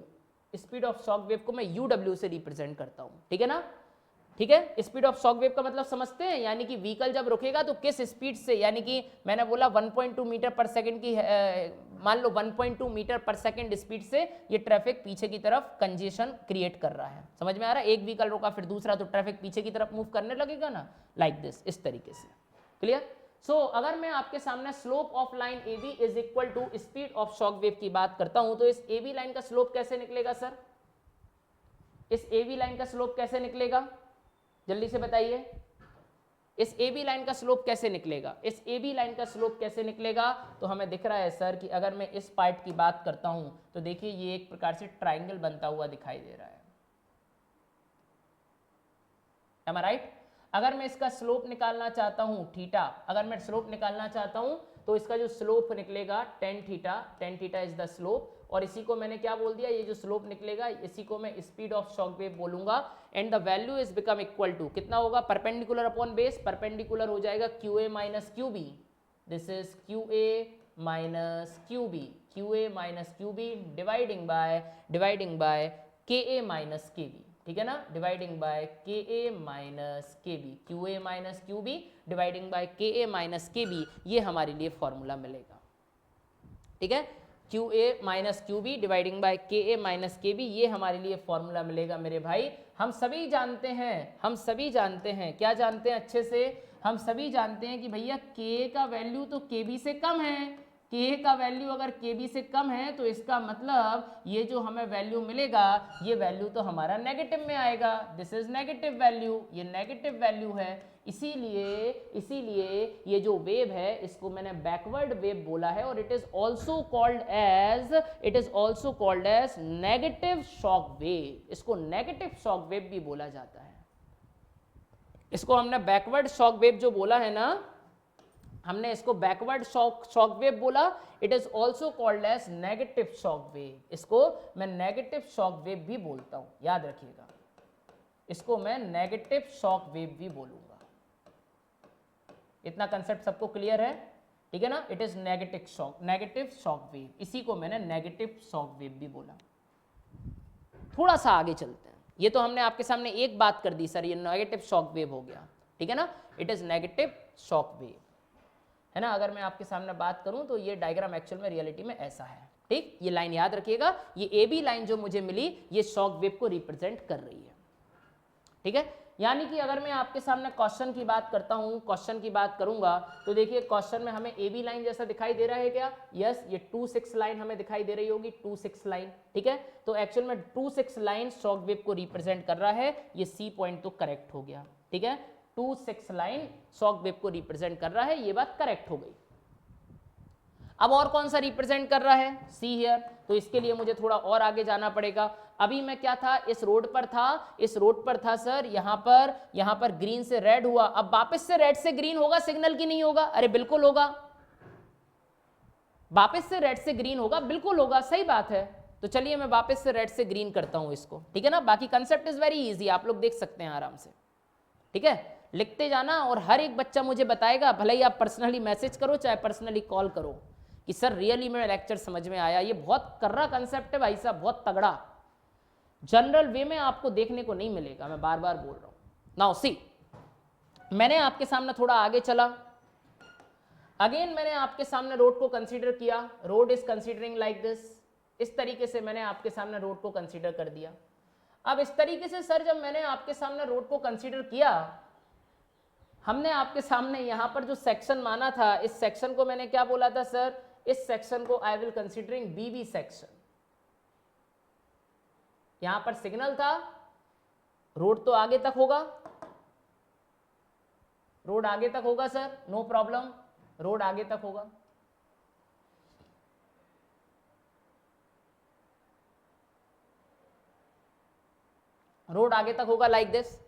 speed of shock wave को मैं UW से रिप्रेजेंट करता हूं, ठीक है ना, ठीक है। स्पीड ऑफ शॉक वेव का मतलब समझते हैं, यानी कि व्हीकल जब रुकेगा तो किस स्पीड से, यानी कि मैंने बोला 1.2 मीटर पर सेकंड की, मान लो 1.2 मीटर पर सेकंड स्पीड से ये ट्रैफिक पीछे की तरफ कंजेशन क्रिएट कर रहा है, समझ में आ रहा है। एक व्हीकल रुका फिर दूसरा, तो ट्रैफिक पीछे की तरफ मूव करने लगेगा ना, लाइक दिस, इस तरीके से, क्लियर। सो अगर मैं आपके सामने slope of line AB is equal to speed of shock wave की बात करता हूं, तो इस AB लाइन का स्लोप कैसे निकलेगा सर, इस AB लाइन का स्लोप कैसे निकलेगा, जल्दी से बताइए, इस AB लाइन का स्लोप कैसे निकलेगा, इस AB लाइन का स्लोप कैसे निकलेगा। तो हमें दिख रहा है सर कि अगर मैं इस पार्ट की बात करता हूं तो देखिए ये एक प्रकार से ट्राइंगल बनता हुआ दिखाई दे रहा है, am I right? अगर मैं इसका स्लोप निकालना चाहता हूं थीटा, अगर मैं स्लोप निकालना चाहता हूं तो इसका जो स्लोप निकलेगा tan theta is the slope, और इसी को मैंने क्या बोल दिया, ये जो स्लोप निकलेगा इसी को मैं स्पीड ऑफ शॉक वेव बोलूंगा। And the value is become equal to कितना होगा, परपेंडिकुलर अपॉन बेस, परपेंडिकुलर हो जाएगा QA minus QB, this is QA minus QB dividing by KA minus KB, ठीक है ना, dividing by KA minus KB, QA minus QB dividing by KA minus KB, ये हमारे लिए फॉर्मूला मिलेगा, ठीक है। QA minus QB dividing by KA minus KB, ये हमारे लिए फॉर्मूला मिलेगा मेरे भाई। हम सभी जानते हैं, क्या जानते हैं अच्छे से, हम सभी जानते हैं कि भैया K का वैल्यू तो KB से कम है, K का वैल्यू अगर KB से कम है तो इसका मतलब ये जो हमें वैल्यू मिलेगा ये वैल्यू तो हमारा नेगेटिव में आएगा, दिस इज नेगेटिव वैल्यू, ये नेगेटिव वैल्यू है। इसीलिए ये जो वेव है इसको मैंने बैकवर्ड वेव बोला है, और it is also called as negative shock wave, इसको नेगेटिव शॉक वेव भी बोला जाता है। इसको हमने बैकवर्ड शॉक वेव जो बोला है ना, हमने इसको बैकवर्ड शॉक वेव बोला, it is also called as negative shock wave, इसको मैं नेगेटिव शॉक वेव भी बोलता हूं, याद रखिएगा, इसको मैं नेगेटिव शॉक वेव भी बोलूंगा। इतना कंसेप्ट सबको क्लियर है, ठीक है ना, it is negative shock wave, इसी को मैंने नेगेटिव शॉक वेव भी बोला। थोड़ा सा आगे चलते हैं, ये तो हमने आपके सामने एक बात कर दी सर, ये नेगेटिव शॉक वेव हो गया, ठीक है ना, it is negative shock wave, है ना। अगर मैं आपके सामने बात करूं तो ये डायग्राम एक्चुअल में रियलिटी में ऐसा है, ठीक, ये लाइन याद रखिएगा, ये AB लाइन जो मुझे मिली ये शॉक वेव को रिप्रेजेंट कर रही है, ठीक है। यानी कि अगर मैं आपके सामने क्वेश्चन की बात करता हूं, क्वेश्चन की बात करूंगा तो देखिए क्वेश्चन में हमें AB लाइन जैसा दिखाई दे रहा है क्या, यस, ये 2-6 लाइन हमें दिखाई दे रही होगी, 2-6 लाइन, ठीक है। तो एक्चुअल में 2-6 लाइन शॉक वेव को रिप्रेजेंट कर रहा है, ये C पॉइंट तो करेक्ट हो गया, ठीक है, 2-6 लाइन शॉक वेव को रिप्रेजेंट कर रहा है, ये बात करेक्ट हो गई। अब और कौन सा रिप्रेजेंट कर रहा है, सी हियर, तो इसके लिए मुझे थोड़ा और आगे जाना पड़ेगा। अभी मैं क्या था, इस रोड पर था सर, यहाँ पर ग्रीन से रेड हुआ, अब वापस से रेड से ग्रीन होगा सिग्नल की नहीं होगा, अरे बिल्कुल होगा, वापस से रेड से ग्रीन होगा, बिल्कुल होगा, सही बात है। तो चलिए मैं वापस से रेड से ग्रीन करता हूं इसको, ठीक है ना। बाकी कंसेप्ट इज वेरी इजी, आप लोग देख सकते हैं आराम से, ठीक है, लिखते जाना, और हर एक बच्चा मुझे बताएगा, भले ही आप पर्सनली मैसेज करो चाहे पर्सनली कॉल करो, कि सर रियली मेरा लेक्चर समझ में आया, ये बहुत कर्रा कंसेप्ट है भाई साहब, बहुत तगड़ा, जनरल वे में आपको देखने को नहीं मिलेगा, मैं बार बार बोल रहा हूं। नाउ सी, मैंने आपके सामने थोड़ा आगे चला, अगेन मैंने आपके सामने रोड को कंसीडर किया, road is considering like this, इस तरीके से मैंने आपके सामने रोड को कंसीडर कर दिया। अब इस तरीके से सर जब मैंने आपके सामने रोड को कंसीडर किया, हमने आपके सामने यहां पर जो सेक्शन माना था, इस सेक्शन को मैंने क्या बोला था सर, इस सेक्शन को आई विल कंसीडरिंग BB सेक्शन। यहां पर सिग्नल था, रोड तो आगे तक होगा, रोड आगे तक होगा सर, नो प्रॉब्लम, रोड आगे तक होगा। रोड आगे तक होगा लाइक दिस।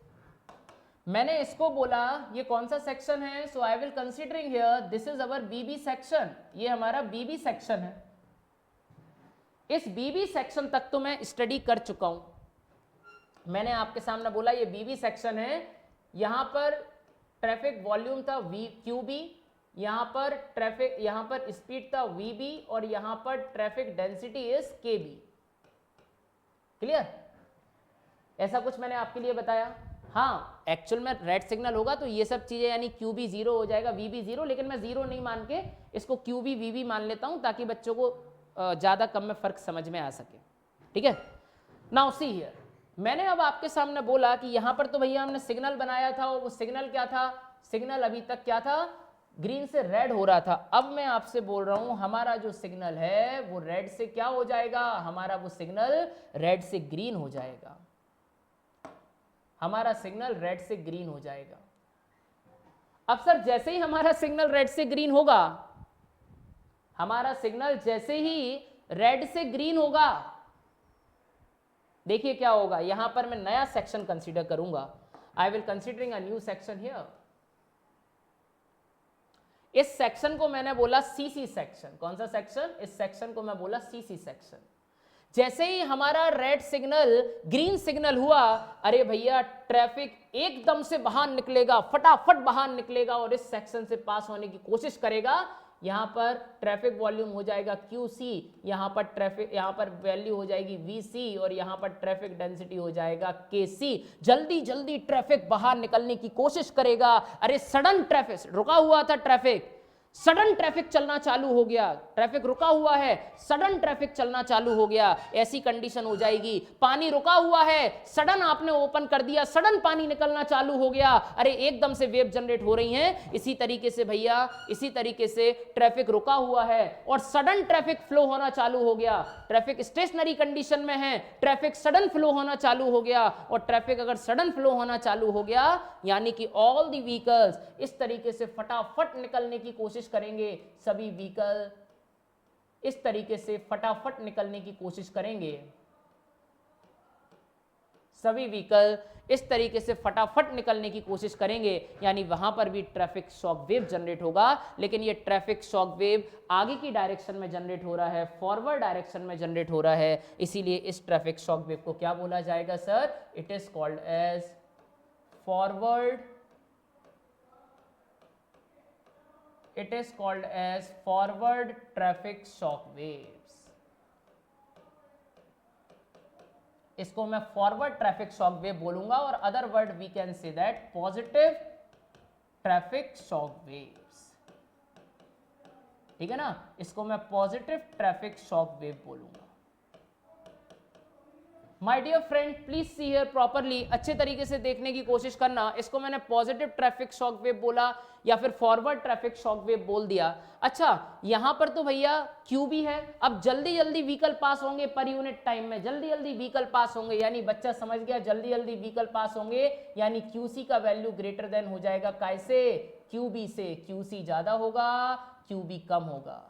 मैंने इसको बोला ये कौन सा सेक्शन है, so I will considering here this is our BB section, ये हमारा BB सेक्शन है। इस BB सेक्शन तक तो मैं स्टडी कर चुका हूं, मैंने आपके सामने बोला ये BB सेक्शन है, यहां पर ट्रैफिक वॉल्यूम था वी क्यू बी, यहां पर ट्रैफिक, यहां पर स्पीड था वी बी, और यहां पर ट्रैफिक डेंसिटी इज के बी। क्लियर? ऐसा कुछ मैंने आपके लिए बताया। हाँ, एक्चुअल में रेड सिग्नल होगा तो ये सब चीजें यानी क्यू बी जीरो हो जाएगा, वी बी जीरो, लेकिन मैं जीरो नहीं मान के इसको क्यू बी वी बी मान लेता हूं ताकि बच्चों को ज्यादा कम में फर्क समझ में आ सके। ठीक है, नाउ सी हियर, मैंने अब आपके सामने बोला कि यहां पर तो भैया हमने सिग्नल बनाया था, और वो सिग्नल क्या था? सिग्नल अभी तक क्या था? ग्रीन से रेड हो रहा था। अब मैं आपसे बोल रहा हूं हमारा जो सिग्नल है वो रेड से क्या हो जाएगा? हमारा वो सिग्नल रेड से ग्रीन हो जाएगा। हमारा सिग्नल रेड से ग्रीन हो जाएगा। अब सर जैसे ही हमारा सिग्नल रेड से ग्रीन होगा, हमारा सिग्नल जैसे ही रेड से ग्रीन होगा, देखिए क्या होगा। यहां पर मैं नया सेक्शन कंसीडर करूंगा। आई will considering a new section here. इस सेक्शन को मैंने बोला सीसी सेक्शन। कौन सा सेक्शन? इस सेक्शन को मैं बोला सीसी सेक्शन। जैसे ही हमारा रेड सिग्नल ग्रीन सिग्नल हुआ, अरे भैया ट्रैफिक एकदम से बाहर निकलेगा, फटाफट बाहर निकलेगा और इस सेक्शन से पास होने की कोशिश करेगा। यहां पर ट्रैफिक वॉल्यूम हो जाएगा QC, यहां पर ट्रैफिक, यहां पर वैल्यू हो जाएगी VC, और यहां पर ट्रैफिक डेंसिटी हो जाएगा KC। जल्दी जल्दी ट्रैफिक बाहर निकलने की कोशिश करेगा। अरे सडन ट्रैफिक, रुका हुआ था ट्रैफिक, सडन ट्रैफिक चलना चालू हो गया। ट्रैफिक रुका हुआ है, सडन ट्रैफिक चलना चालू हो गया। ऐसी कंडीशन हो जाएगी। पानी रुका हुआ है, सडन आपने ओपन कर दिया, सडन पानी निकलना चालू हो गया। अरे एकदम से वेव जनरेट हो रही हैं। इसी तरीके से भैया, इसी तरीके से ट्रैफिक रुका हुआ है और सडन ट्रैफिक फ्लो होना चालू हो गया। ट्रैफिक स्टेशनरी कंडीशन में है, ट्रैफिक सडन फ्लो होना चालू हो गया। और ट्रैफिक अगर सडन फ्लो होना चालू हो गया, यानी कि ऑल दी व्हीकल्स इस तरीके से फटाफट निकलने की कोशिश करेंगे। सभी व्हीकल इस तरीके से फटाफट निकलने की कोशिश करेंगे। सभी व्हीकल इस तरीके से फटाफट निकलने की कोशिश करेंगे, यानी वहां पर भी ट्रैफिक शॉक वेव जनरेट होगा। लेकिन ये ट्रैफिक शॉक वेव आगे की डायरेक्शन में जनरेट हो रहा है, फॉरवर्ड डायरेक्शन में जनरेट हो रहा है। इसीलिए इस ट्रैफिक शॉक वेव को क्या बोला जाएगा sir? It is called as forward, it is called as forward traffic shock waves। इसको मैं फॉरवर्ड ट्रैफिक शॉक वेव बोलूंगा, और other word we can say that positive traffic shock waves. ठीक है ना, इसको मैं पॉजिटिव ट्रैफिक शॉक वेव बोलूंगा। My dear friend please see here properly, अच्छे तरीके से देखने की कोशिश करना। इसको मैंने पॉजिटिव ट्रैफिक शॉक वेव बोला या फिर फॉरवर्ड ट्रैफिक शॉक वेव बोल दिया। अच्छा, यहां पर तो भैया क्यू भी है। अब जल्दी जल्दी व्हीकल पास होंगे पर यूनिट टाइम में, जल्दी जल्दी व्हीकल पास होंगे, यानी बच्चा समझ गया, जल्दी जल्दी व्हीकल पास होंगे, यानी क्यूसी का वैल्यू ग्रेटर देन हो जाएगा कैसे? क्यूबी से। क्यूसी ज्यादा होगा, क्यूबी कम होगा।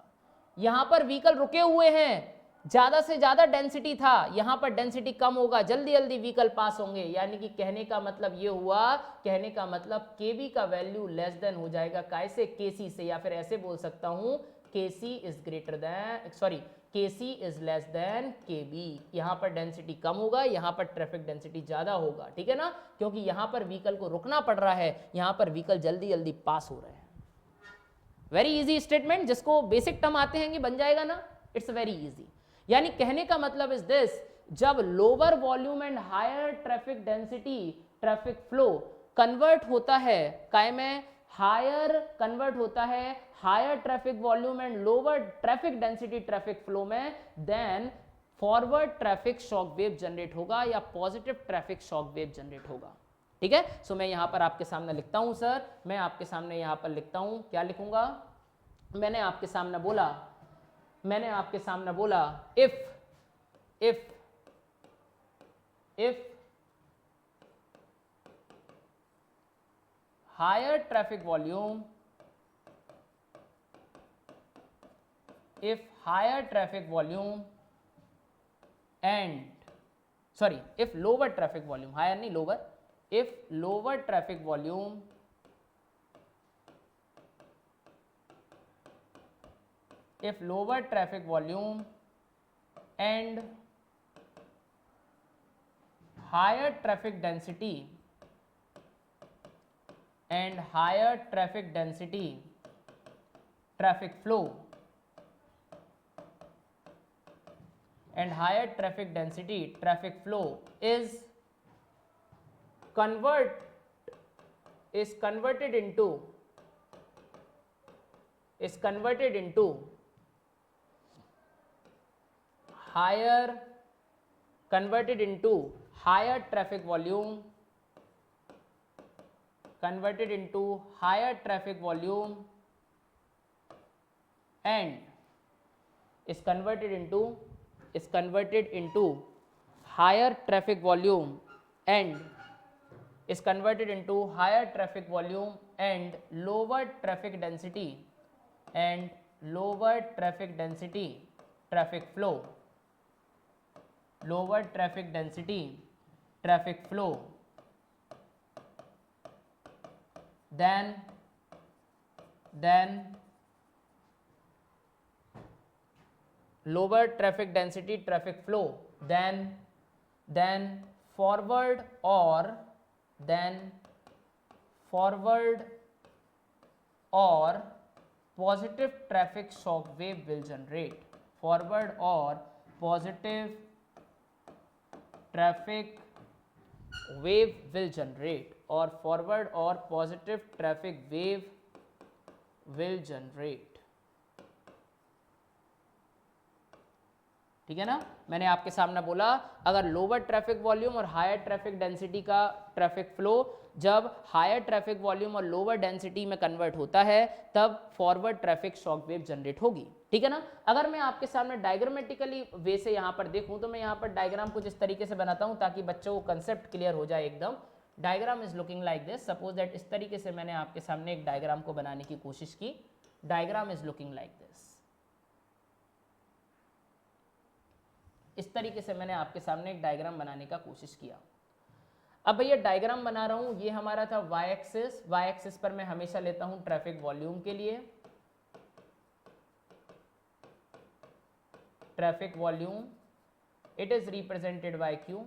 यहां पर व्हीकल रुके हुए हैं, ज्यादा से ज्यादा डेंसिटी था, यहां पर डेंसिटी कम होगा, जल्दी जल्दी व्हीकल पास होंगे। यानी कि कहने का मतलब ये हुआ, कहने का मतलब केबी का वैल्यू लेस देन हो जाएगा कैसे? केसी से। या फिर ऐसे बोल सकता हूं, KC is greater than, sorry, KC is less than KB. यहां पर डेंसिटी कम होगा, यहां पर ट्रैफिक डेंसिटी ज्यादा होगा। ठीक है ना, क्योंकि यहां पर व्हीकल को रुकना पड़ रहा है, यहां पर व्हीकल जल्दी जल्दी पास हो रहे हैं। वेरी इजी स्टेटमेंट, जिसको बेसिक टर्म आते हैं बन जाएगा ना, इट्स वेरी इजी। यानी कहने का मतलब इज दिस, जब lower volume and higher traffic density traffic flow convert होता है काय में? हायर कन्वर्ट होता है higher traffic volume and lower traffic density traffic flow में, then forward traffic shock wave generate होगा या positive traffic shock wave generate होगा। ठीक है, सो मैं यहां पर आपके सामने लिखता हूं सर, मैं आपके सामने यहां पर लिखता हूं, क्या लिखूंगा? मैंने आपके सामने बोला if higher traffic volume, and sorry, if lower traffic volume, higher नहीं lower, if lower traffic volume and higher traffic density and higher traffic density traffic flow and higher traffic density traffic flow is converted into higher traffic volume and is converted into higher traffic volume and lower traffic density traffic flow then lower traffic density traffic flow than forward or positive traffic shock wave will generate. Forward or positive traffic wave will generate or forward or positive traffic wave will generate. ठीक है ना, मैंने आपके सामने बोला अगर लोअर ट्रैफिक वॉल्यूम और हायर ट्रैफिक डेंसिटी का ट्रैफिक फ्लो जब हायर ट्रैफिक वॉल्यूम और लोअर डेंसिटी में कन्वर्ट होता है तब forward traffic shock wave generate होगी। ठीक है ना, अगर मैं आपके सामने डायग्रामेटिकली वे से यहाँ पर देखूँ तो मैं यहाँ पर डायग्राम कुछ इस तरीके से बनाता हूँ ताकि बच्चों को कंसेप्ट क्लियर हो जाए एकदम। Diagram is looking like this, suppose that इस तरीके से मैंने आपके सामने एक डायग्राम को बनाने की कोशिश की। Diagram is looking like this, इस तरीके से मैंने आपके सामने एक डायग्राम बनाने का कोशिश किया। अब भैया डायग्राम बना रहा हूं, ये हमारा था वाई एक्सिस। वाई एक्सिस पर मैं हमेशा लेता हूं ट्रैफिक वॉल्यूम के लिए, traffic volume it is represented bye Q,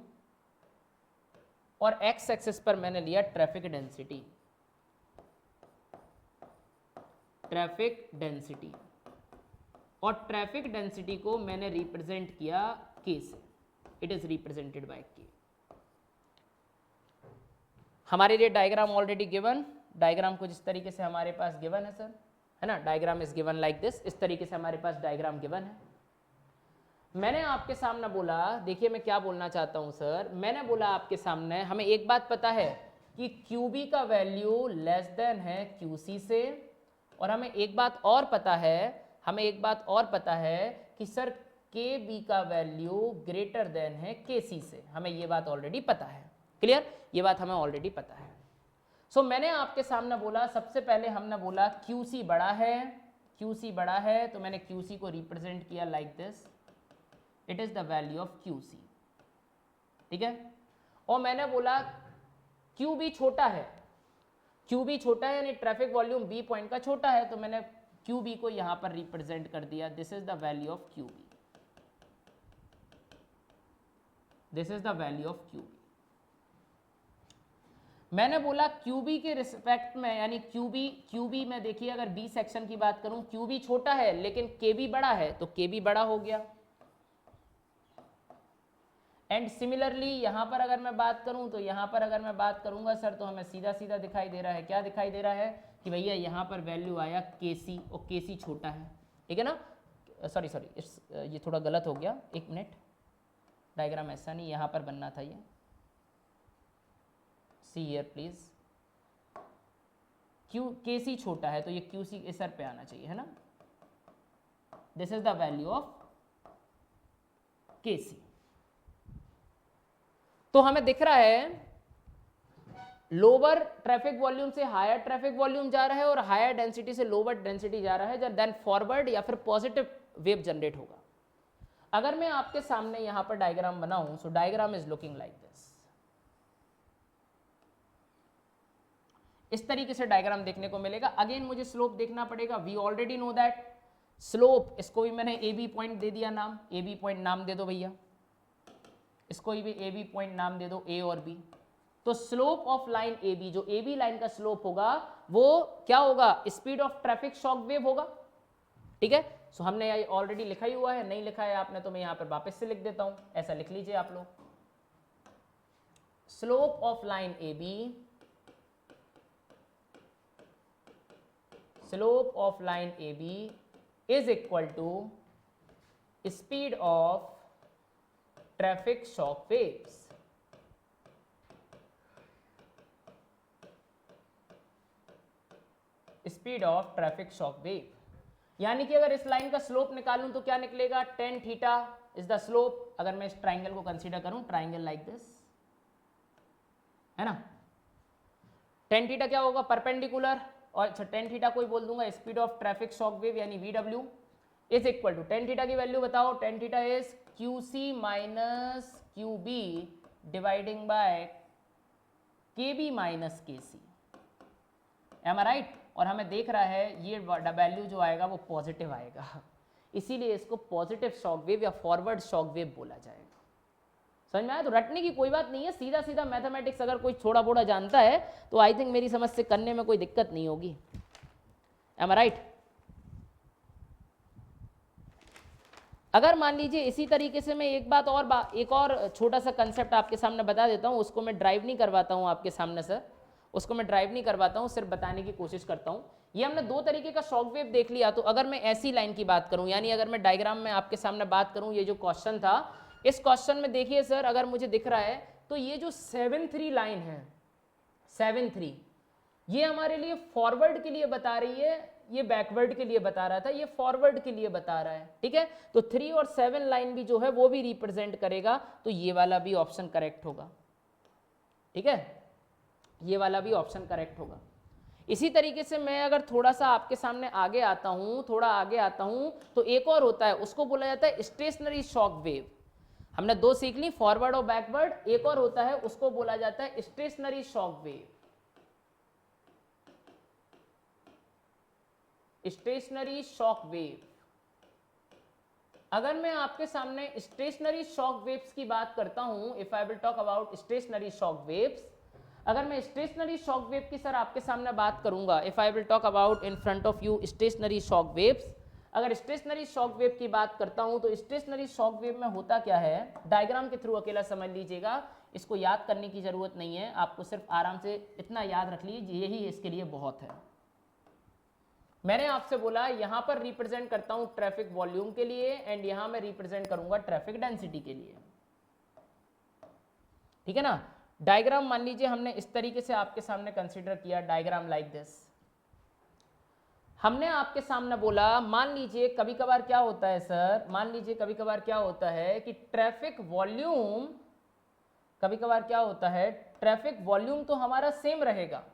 और एक्स एक्सिस पर मैंने लिया ट्रैफिक डेंसिटी, और ट्रैफिक डेंसिटी को मैंने रिप्रेजेंट किया के से, इट इज रिप्रेजेंटेड बाय के। हमारे लिए डायग्राम ऑलरेडी गिवन, डायग्राम कुछ इस तरीके से हमारे पास गिवन है सर, है ना, diagram is given like this, इस तरीके से हमारे पास डायग्राम गिवन है। मैंने आपके सामने बोला, देखिए मैं क्या बोलना चाहता हूं सर, मैंने बोला आपके सामने हमें एक बात पता है कि QB का वैल्यू लेस देन है QC से, और हमें एक बात और पता है कि सर KB का वैल्यू ग्रेटर देन है KC से, हमें ये बात ऑलरेडी पता है। क्लियर, ये बात हमें ऑलरेडी पता है। सो मैंने आपके सामने बोला, सबसे पहले हमने बोला QC बड़ा है, तो मैंने QC को रिप्रेजेंट किया like this, it is the value of QC। ठीक है, और मैंने बोला QB छोटा है यानी ट्रैफिक वॉल्यूम B पॉइंट का छोटा है, तो मैंने QB को यहां पर रिप्रेजेंट कर दिया, this is the value of QB, this is the value of QB। मैंने बोला QB के रिस्पेक्ट में, यानी QB में देखिए अगर B सेक्शन की बात करूं, QB छोटा है लेकिन KB बड़ा है, तो KB बड़ा हो गया। एंड सिमिलरली यहां पर अगर मैं बात करूं, तो यहां पर अगर मैं बात करूंगा सर, तो हमें सीधा सीधा दिखाई दे रहा है, क्या दिखाई दे रहा है कि भैया यहां पर वैल्यू आया KC, और KC छोटा है। ठीक है ना, सॉरी ये थोड़ा गलत हो गया, एक मिनट, डायग्राम ऐसा नहीं यहां पर बनना था, ये सी हियर प्लीज, KC छोटा है तो ये QC के सर पे आना चाहिए, है ना, this is the value of KC। तो हमें दिख रहा है लोअर ट्रैफिक वॉल्यूम से हायर ट्रैफिक वॉल्यूम जा रहा है और हायर डेंसिटी से लोअर डेंसिटी जा रहा है, देन फॉरवर्ड या फिर पॉजिटिव वेव जनरेट होगा। अगर मैं आपके सामने यहां पर डायग्राम बनाऊं, so diagram is looking like this, इस तरीके से डायग्राम देखने को मिलेगा। अगेन मुझे स्लोप देखना पड़ेगा, we already know that slope, इसको भी मैंने AB पॉइंट दे दिया नाम, AB पॉइंट नाम दे दो भैया, इसको भी AB पॉइंट नाम दे दो A और B। तो slope of line A B, जो ए बी लाइन का स्लोप होगा वो क्या होगा, speed of traffic shock wave होगा। ठीक है, सो हमने ये ऑलरेडी लिखा ही हुआ है, नहीं लिखा है आपने तो मैं यहां पर वापस से लिख देता हूं, ऐसा लिख लीजिए आप लोग, slope of line A B, slope of line A B is equal to speed of traffic shock waves. Speed of traffic shock wave, यानी कि अगर इस लाइन का स्लोप निकालूं तो क्या निकलेगा, tan theta is the slope. अगर मैं इस ट्राइंगल को कंसीडर करूं, ट्राइंगल लाइक दिस, है ना, tan थीटा क्या होगा, परपेंडिकुलर, और अच्छा tan थीटा कोई बोल दूंगा speed of traffic shock wave यानी VW is equal to, tan theta की वैल्यू बताओ, tan theta is QC minus QB dividing by KB minus KC, am I right. और हमें देख रहा है ये वैल्यू जो आएगा वो पॉजिटिव आएगा, इसीलिए इसको पॉजिटिव शॉक वेव या फॉरवर्ड शॉक वेव बोला जाएगा। समझ में आया, तो रटने की कोई बात नहीं है, सीधा सीधा मैथमेटिक्स अगर कोई थोड़ा बोड़ा जानता है तो आई थिंक मेरी समझ से करने में कोई दिक्कत नहीं होगी, एम आई राइट। अगर मान लीजिए इसी तरीके से मैं एक और छोटा सा कंसेप्ट आपके सामने बता देता हूं, उसको मैं ड्राइव नहीं करवाता हूं आपके सामने सर, उसको मैं ड्राइव नहीं करवाता हूं, सिर्फ बताने की कोशिश करता हूं। ये हमने दो तरीके का शॉक वेव देख लिया, तो अगर मैं ऐसी लाइन की बात करूं, यानी अगर मैं डायग्राम में आपके सामने बात करूं, ये जो क्वेश्चन था, इस क्वेश्चन में देखिए सर, अगर मुझे दिख रहा है तो ये जो 7-3 लाइन है, 7-3, ये हमारे लिए फॉरवर्ड के लिए बता रही है, ये बैकवर्ड के लिए बता रहा था, ये फॉरवर्ड के लिए बता रहा है। ठीक है, तो 3 और 7 लाइन भी जो है वो भी रिप्रेजेंट करेगा, तो ये वाला भी ऑप्शन करेक्ट होगा। ठीक है, ये वाला भी ऑप्शन करेक्ट होगा। इसी तरीके से मैं अगर थोड़ा सा आपके सामने आगे आता हूं, थोड़ा आगे आता हूं, तो एक और होता है, उसको बोला जाता है स्टेशनरी शॉक वेव। हमने दो सीख ली, फॉरवर्ड और बैकवर्ड, एक और होता है उसको बोला जाता है stationary shock wave. Stationary shock wave, अगर मैं आपके सामने स्टेशनरी शॉक वेव्स की बात करता हूं, if I will talk about stationary shock waves, अगर मैं स्टेशनरी शॉक वेव की सर आपके सामने बात करूंगा, if I will talk about in front of you stationary shock waves, अगर स्टेशनरी शॉक वेव की बात करता हूं तो स्टेशनरी शॉक वेव में होता क्या है, डायग्राम के थ्रू अकेला समझ लीजिएगा, इसको याद करने की जरूरत नहीं है, आपको सिर्फ आराम से इतना याद रख लीजिए, यही इसके लिए बहुत है। मैंने आपसे बोला यहां पर रिप्रेजेंट करता हूं ट्रैफिक वॉल्यूम के लिए, एंड यहां मैं रिप्रेजेंट करूंगा ट्रैफिक डेंसिटी के लिए। ठीक है ना, डायग्राम मान लीजिए हमने इस तरीके से आपके सामने कंसीडर किया, डायग्राम लाइक दिस। हमने आपके सामने बोला, मान लीजिए कभी कभार क्या होता है सर, मान लीजिए कभी कभार क्या होता है कि ट्रैफिक वॉल्यूम, कभी कभार क्या होता है, ट्रैफिक वॉल्यूम तो हमारा सेम रहेगा,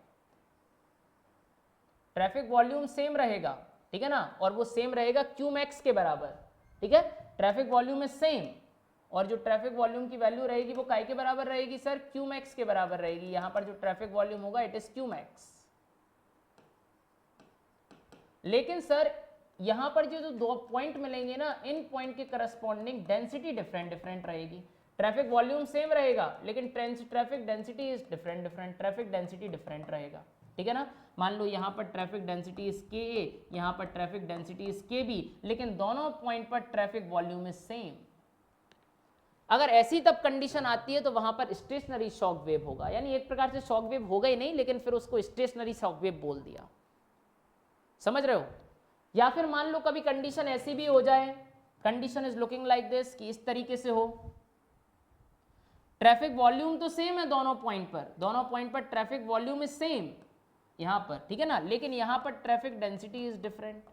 ट्रैफिक वॉल्यूम सेम रहेगा, ठीक है ना, और वो सेम रहेगा क्यू मैक्स के बराबर। ठीक है, ट्रैफिक वॉल्यूम है सेम, और जो ट्रैफिक वॉल्यूम की वैल्यू रहेगी वो काय के बराबर रहेगी सर, क्यू मैक्स के बराबर रहेगी। यहां पर जो ट्रैफिक वॉल्यूम होगा इट इज क्यू मैक्स। लेकिन सर यहां पर जो दो पॉइंट मिलेंगे ना, इन पॉइंट के करस्पॉन्डिंग डेंसिटी डिफरेंट डिफरेंट रहेगी। ट्रैफिक वॉल्यूम सेम रहेगा लेकिन traffic density is different different, traffic density different रहेगा। ठीक है ना, मान लो यहाँ पर ट्रैफिक डेंसिटी इज के ए, यहाँ पर ट्रैफिक डेंसिटी इज के बी, लेकिन दोनों पॉइंट पर ट्रैफिक वॉल्यूम इज सेम। अगर ऐसी तब कंडीशन आती है तो वहां पर स्टेशनरी शॉक वेव होगा, यानी एक प्रकार से शॉक वेव होगा ही नहीं, लेकिन फिर उसको स्टेशनरी शॉक वेव बोल दिया। समझ रहे हो? या फिर मान लो कभी कंडीशन ऐसी भी हो जाए, condition is looking like this, कि इस तरीके से हो, ट्रैफिक वॉल्यूम तो सेम है दोनों पॉइंट पर, दोनों पॉइंट पर ट्रैफिक वॉल्यूम इज सेम यहां पर, ठीक है ना, लेकिन यहां पर ट्रैफिक डेंसिटी इज डिफरेंट।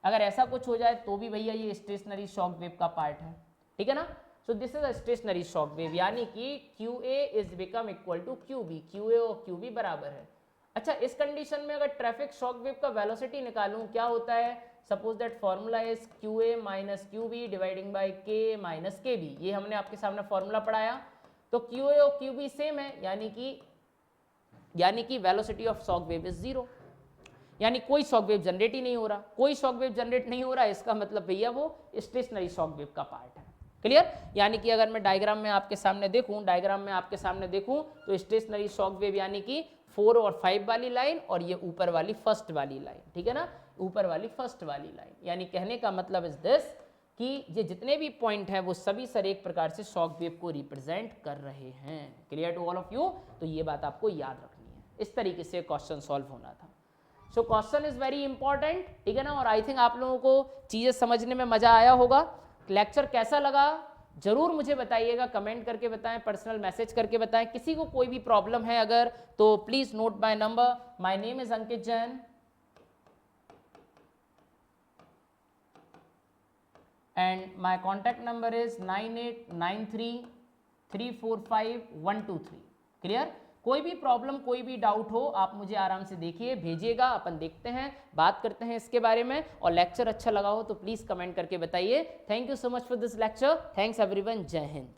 अगर ऐसा कुछ हो जाए तो भी भैया ये स्टेशनरी शॉक वेव का पार्ट है। ठीक है ना, so this is a stationary shock wave, यानी कि QA is become equal to QB, QA और QB बराबर है। अच्छा, इस कंडीशन में अगर ट्रैफिक शॉक वेव का वेलोसिटी निकालूं क्या होता है, suppose that formula is QA minus QB dividing bye K minus KB, ये हमने आपके सामने फॉर्मूला पढ़ाया। तो QA और QB सेम है, यानी कि velocity of shock wave is 0, यानी कोई शॉक वेव जनरेट ही नहीं हो रहा। कोई शॉक वेव जनरेट नहीं हो रहा, इसका मतलब भैया वो स्टेशनरी शॉक वेव का पार्ट है। क्लियर? यानी कि अगर मैं डायग्राम में आपके सामने देखूं तो स्टेशनरी शॉक वेव यानी कि 4 और 5 वाली लाइन और ये ऊपर वाली फर्स्ट वाली लाइन, ठीक है ना, ऊपर वाली फर्स्ट वाली लाइन। यानी कहने का मतलब इज दिस कि ये जितने भी पॉइंट हैं वो सभी सर एक प्रकार से शॉक वेव को रिप्रेजेंट कर रहे हैं। Clear to all of you? तो ये बात आपको याद रखनी है। इस तरीके से क्वेश्चन सॉल्व होना था। So question is very important, ठीक है ना। और आई थिंक आप लोगों को चीजें समझने में मजा आया होगा। लेक्चर कैसा लगा जरूर मुझे बताइएगा, कमेंट करके बताएं, पर्सनल मैसेज करके बताएं। किसी को कोई भी प्रॉब्लम है अगर तो please note my number. My name is Ankit Jain and my contact number is 9893345123। Clear? कोई भी प्रॉब्लम कोई भी डाउट हो आप मुझे आराम से देखिए, भेजिएगा, अपन देखते हैं, बात करते हैं इसके बारे में। और लेक्चर अच्छा लगा हो तो प्लीज कमेंट करके बताइए। Thank you so much for this lecture. Thanks everyone. जय हिंद।